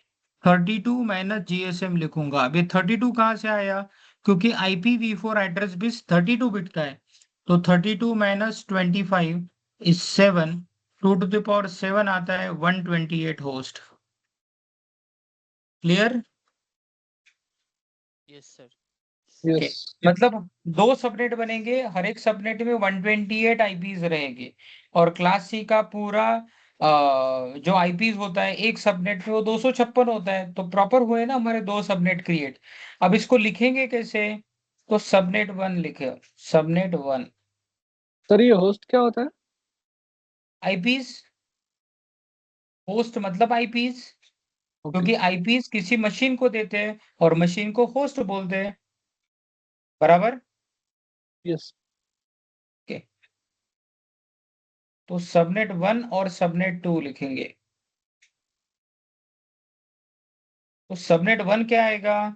32 माइनस जीएसएम लिखूंगा। अब ये 32 कहाँ से आया? क्योंकि IPv4 एड्रेस बिस 32 बिट का है। तो 32 minus 25 is 7। 2 to the power 7 आता है 128 host. Clear? Yes sir. Yes. मतलब दो सबनेट बनेंगे, हर एक सबनेट में 128 आईपीज रहेंगे। और क्लास सी का पूरा जो आईपीज होता है एक सबनेट में वो 256 होता है। तो प्रॉपर हुए ना हमारे दो सबनेट क्रिएट। अब इसको लिखेंगे कैसे? तो सबनेट 1 लिखे। सबनेट 1 सर ये होस्ट क्या होता है? आईपीज। होस्ट मतलब आईपीज, Okay. क्योंकि आईपीज किसी मशीन को देते हैं और मशीन को होस्ट बोलते हैं। बराबर। Yes. तो सबनेट 1 और सबनेट 2 लिखेंगे। तो सबनेट 1 क्या आएगा?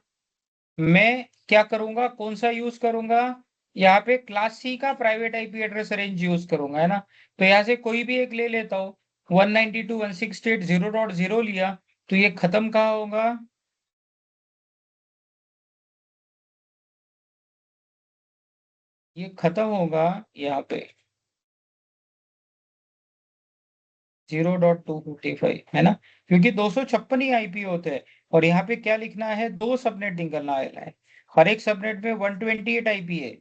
मैं क्या करूंगा? कौन सा यूज करूंगा? यहाँ पे क्लास सी का private IP address range use करूंगा, है ना। तो यहाँ से कोई भी एक ले लेता हूँ। 192.168.0.0 लिया। तो ये खत्म कहाँ होगा? ये खत्म होगा यहाँ पे 0.255, है ना। क्योंकि 256 ही आईपी होते हैं। और यहाँ पे क्या लिखना है? दो सबनेट निकलना है। हर एक सबनेट में 128 आईपी है।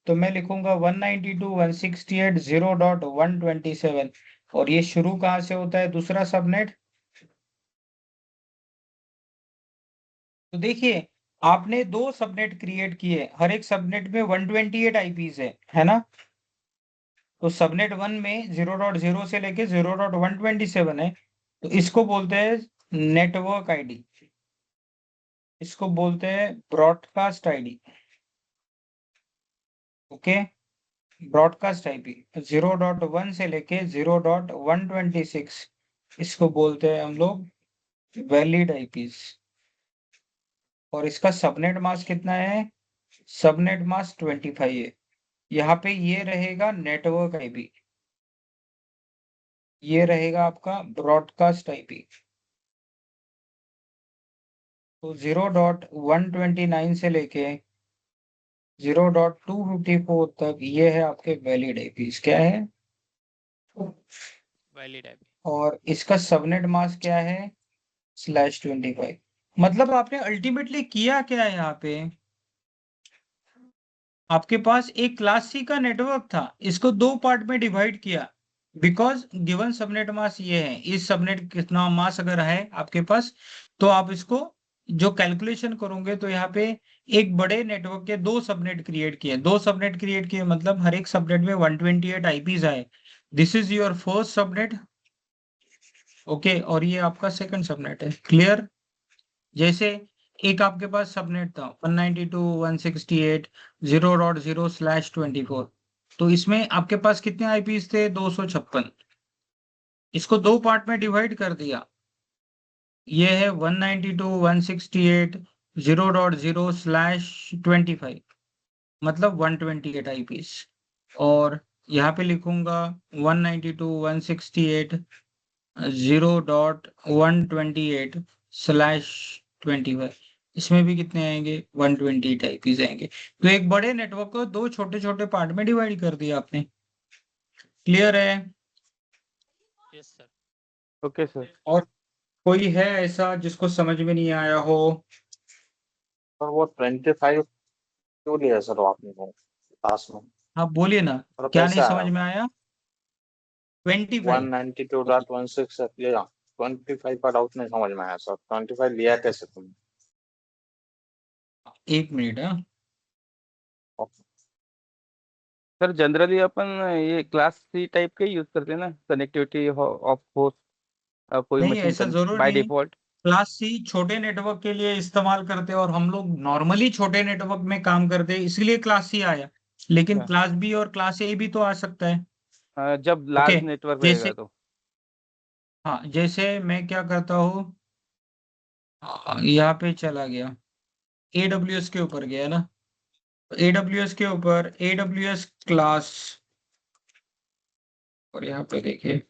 तो मैं लिखूंगा 192.168.0.127। और ये शुरू कहाँ से होता है? दूसरा सबनेट। तो देखिए, आपने दो सबनेट क्रिएट किए, हर एक सबनेट में 128 आईपीज है ना। तो सबनेट 1 में 0.0 से लेके 0.127 है। तो इसको बोलते हैं नेटवर्क आईडी। इसको बोलते हैं broadcast ID. Okay. Broadcast IP 0.1 से लेके 0.126 इसको बोलते हैं हम लोग वैलिड आईपीज। और इसका सबनेट मास्क कितना है? सबनेट मास्क 25 है। यहाँ पे ये रहेगा नेटवर्क आईपी, ये रहेगा आपका ब्रॉडकास्ट आईपी। तो 0.129 से लेके 0.254 तक ये है आपके वैलिड आईपीज। क्या है? Valid IP. और इसका सबनेट मास्क क्या है? /25। मतलब आपने अल्टीमेटली किया क्या है यहाँ पे? आपके पास एक क्लास सी का नेटवर्क था, इसको दो पार्ट में डिवाइड किया। बिकॉज गिवन सबनेट मास्क ये है, इस सबनेट कितना मास अगर है आपके पास, तो आप इसको जो कैलकुलेशन करोगे तो यहाँ पे एक बड़े नेटवर्क के दो सबनेट क्रिएट किए। दो सबनेट क्रिएट किए मतलब हर एक सबनेट में 128 आईपीज आए। This is your first subnet. Okay. और ये आपका सेकंड सबनेट है। क्लियर? जैसे एक आपके पास सबनेट था 192.168.0.0/24। तो इसमें आपके पास कितने आईपीस थे? 256। इसको दो पार्ट में डिवाइड कर दिया। ये है 192.168.0.0/25 मतलब 128 आईपीस। और यहाँ पे लिखूंगा 192.168.0.128/25। इसमें भी कितने आएंगे? 128 आईपीज आएंगे। तो एक बड़े नेटवर्क को दो छोटे छोटे पार्ट में डिवाइड कर दिया आपने। क्लियर है? Yes sir. Okay sir. और कोई है ऐसा जिसको समझ में नहीं आया हो? सर वो 25 क्यों लिया सर आपने वो लास्ट में? आप बोलिए ना, सर क्या कैसे नहीं आया? समझ में आया? 25 192.16 से लिया, 25 का डाउट नहीं समझ में आया सर। 25 लिया कैसे तुमने? एक मिनट। हाँ, सर जनरली अपन ये क्लास सी टाइप के यूज करते हैं ना, कनेक्टिविटी ऑफ होस्ट कोई नहीं मशीन ऐसा जरूर बाय नहीं। डिफॉल्ट। क्लास सी छोटे नेटवर्क के लिए इस्तेमाल करते हैं और हम लोग नॉर्मली छोटे नेटवर्क में काम करते हैं, इसलिए क्लास सी आया। लेकिन क्लास बी और क्लास ए भी तो आ सकता है। जब ओके, लार्ज नेटवर्क जैसे रहेगा तो। हाँ, जैसे मैं क्या करता हूँ, यहाँ पे चला गया, एडब्ल्यूएस के ऊपर गया ना, एडब्ल्यूएस के ऊपर एडब्ल्यूएस क्लास, और यहाँ पे देखिए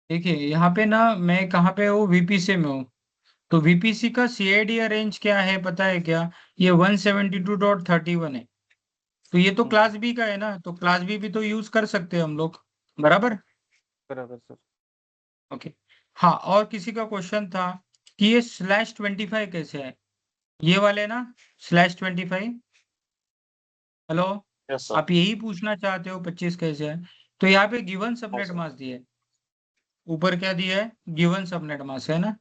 देखिए यहाँ पे ना, मैं कहाँ पे हूँ, वीपीसी में हूँ। तो वीपीसी का सीआईडी रेंज क्या है पता है क्या? ये 172.31 है। तो ये तो क्लास बी का है ना, तो क्लास बी भी तो यूज कर सकते हैं हम लोग, बराबर? बराबर सर। ओके। हाँ, और किसी का क्वेश्चन था कि ये /25 कैसे है? ये वाले ना, /25। Hello, yes sir. आप यही पूछना चाहते हो 25 कैसे है? तो यहाँ पे गिवन हाँ सबनेट सर। मास्क दिया है, ऊपर क्या दिया है? गिवन सबनेट मास्क है ना।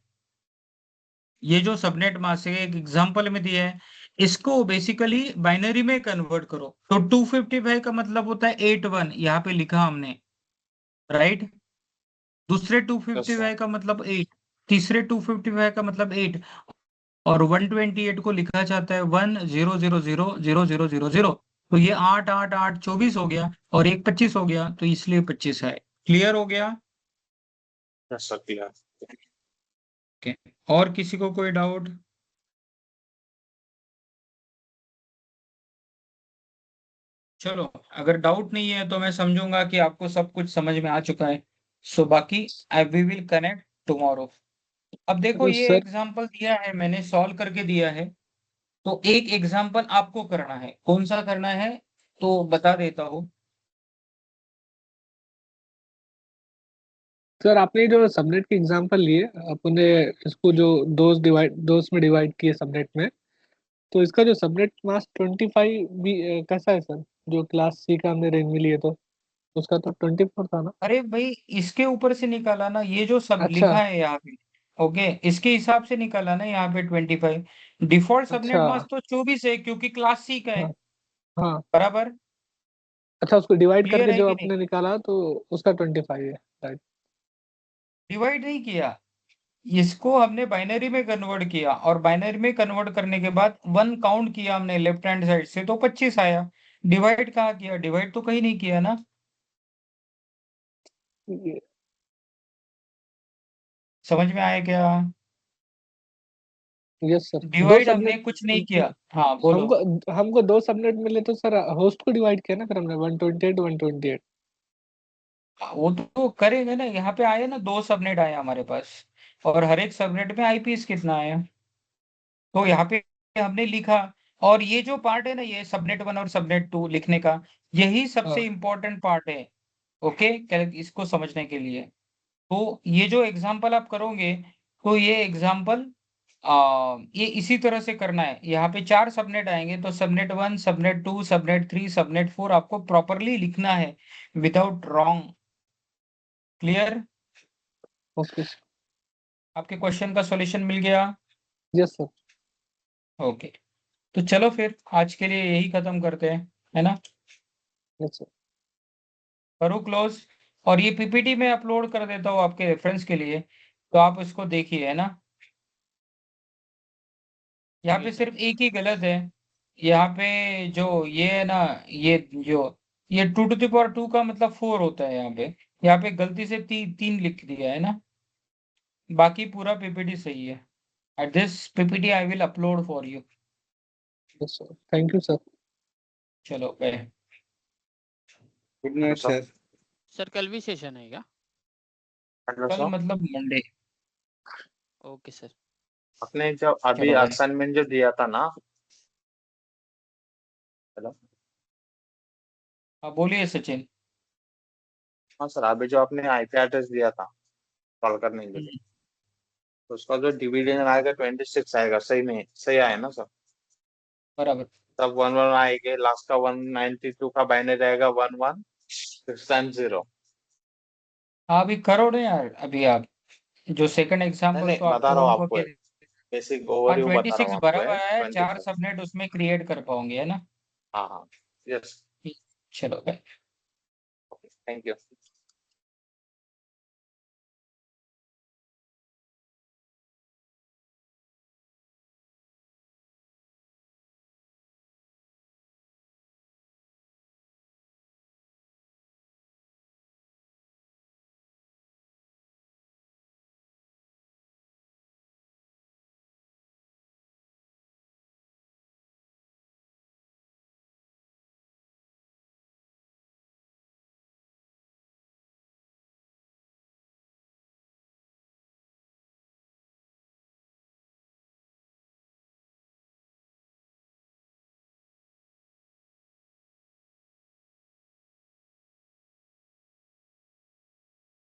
ये जो सबनेट मास्क है एक एग्जांपल में दिया है, इसको बेसिकली बाइनरी में कन्वर्ट करो तो 255 का मतलब होता है 81, यहाँ पे लिखा हमने, राइट? दूसरे यस सर। 255 का मतलब 8, तीसरे 255 का मतलब 8, और 128 को लिखा जाता है 10000000। तो ये 8 8 8 24 हो गया, और एक 25 हो गया, तो इसलिए 25 है। क्लियर हो गया? Yes sir clear. ओके, और किसी को कोई डाउट? चलो, अगर डाउट नहीं है तो मैं समझूंगा कि आपको सब कुछ समझ में आ चुका है। सो बाकी आई वी विल कनेक्ट टुमारो। अब देखो, तो ये सर एग्जांपल दिया है मैंने, सॉल्व करके दिया है। तो एक एग्जांपल आपको करना है, कौन सा करना है तो बता देता हूँ। सर आपने जो सबनेट के एग्जांपल लिए, आपने इसको जो दोस्त में डिवाइड किए सबनेट में, तो इसका जो सबनेट मास्क 25 भी कैसा है सर? जो क्लास सी का हमने रेंज में लिए तो उसका तो 24 था ना। अरे भाई, इसके ऊपर से निकाला ना, ये जो सब अच्छा लिखा है यहाँ पे। ओके, इसके हिसाब से निकाला ना यहाँ पे 25। डिफॉल्ट सबनेट अच्छा। मास्क तो 24 है, क्योंकि क्लास सी का है, हाँ हाँ। बराबर? अच्छा, उसको डिवाइड क्लियर करके है जो कि नहीं? आपने निकाला तो उसका 25 है, राइट? डिवाइड नहीं किया, इसको हमने बाइनरी में कन्वर्ट किया, और बाइनरी में कन्वर्ट करने के बाद 1 काउंट किया हमने लेफ्ट हैंड साइड से, तो 25 आया। डिवाइड कहाँ किया? डिवाइड तो कहीं नहीं किया ना। समझ में आया क्या? यस सर, दो डिवाइड हमने सबनेट। कुछ नहीं किया। हाँ बोलो। हमको हमको दो सबनेट मिले तो सर होस्ट को डिवाइड किया ना फिर हमने 128 वो तो करेंगे ना, यहाँ पे आए ना, 2 सबनेट आए हमारे पास, और हर एक सबनेट में आईपीएस कितना आया, तो यहाँ पे हमने लिखा। और ये जो पार्ट है ना, ये सबनेट 1 और सबनेट 2 लिखने का, यही सबसे हाँ इंपॉर्टेंट पार्ट है। ओके, इसको समझने के लिए। तो ये जो एग्जाम्पल आप करोगे, तो ये एग्जाम्पल ये इसी तरह से करना है। यहाँ पे 4 सबनेट आएंगे, तो सबनेट 1, सबनेट 2, सबनेट 3, सबनेट 4 आपको प्रॉपरली लिखना है, विदाउट रॉन्ग। क्लियर? ओके। आपके क्वेश्चन का सॉल्यूशन मिल गया? Yes sir. ओके, तो चलो फिर आज के लिए यही खत्म करते हैं, है ना? Yes sir. करूँ क्लोज, और ये पीपीटी में अपलोड कर देता हूँ आपके रेफरेंस के लिए, तो आप इसको देखिए, है ना। यहाँ जी पे सर। सिर्फ एक ही गलत है, यहाँ पे जो ये है ना, ये जो ये 2 to the power 2 का मतलब 4 होता है यहाँ पे गलती से 3 लिख दिया है ना, बाकी पूरा पीपीटी सही है। At this PPT I will upload for you. Yes sir, thank you sir. चलो bye. Good night sir. Sir. Sir कल भी सेशन है क्या? हेलो कल सर, मतलब मंडे। Okay sir. आपने जो अभी चलो बाय। असाइनमेंट जो दिया था ना, हेलो, हाँ बोलिए सचिन। हाँ सर, अभी जो आपने आईपी एड्रेस दिया था कॉल करने के लिए, तो उसका जो डिवीजन आएगा 26 आएगा, सही नहीं, सही आया ना सर? बराबर। तब 11 आएंगे, लास्ट का 192 का बाइनरी आएगा 116 हाँ अभी करो ना यार, अभी आप जो सेकंड नहीं एग्जाम्पल नहीं, तो बता आपको रहा हूँ होमवर्क आपको, के। बेसिक हाँ ओवरव्यू बता रहा 26 हूँ भरा आपको, हुआ है, 4 26। सबनेट उसमें क्रिएट कर पाओगे, है ना। हाँ हाँ, यस, चलो बाय। Thank you.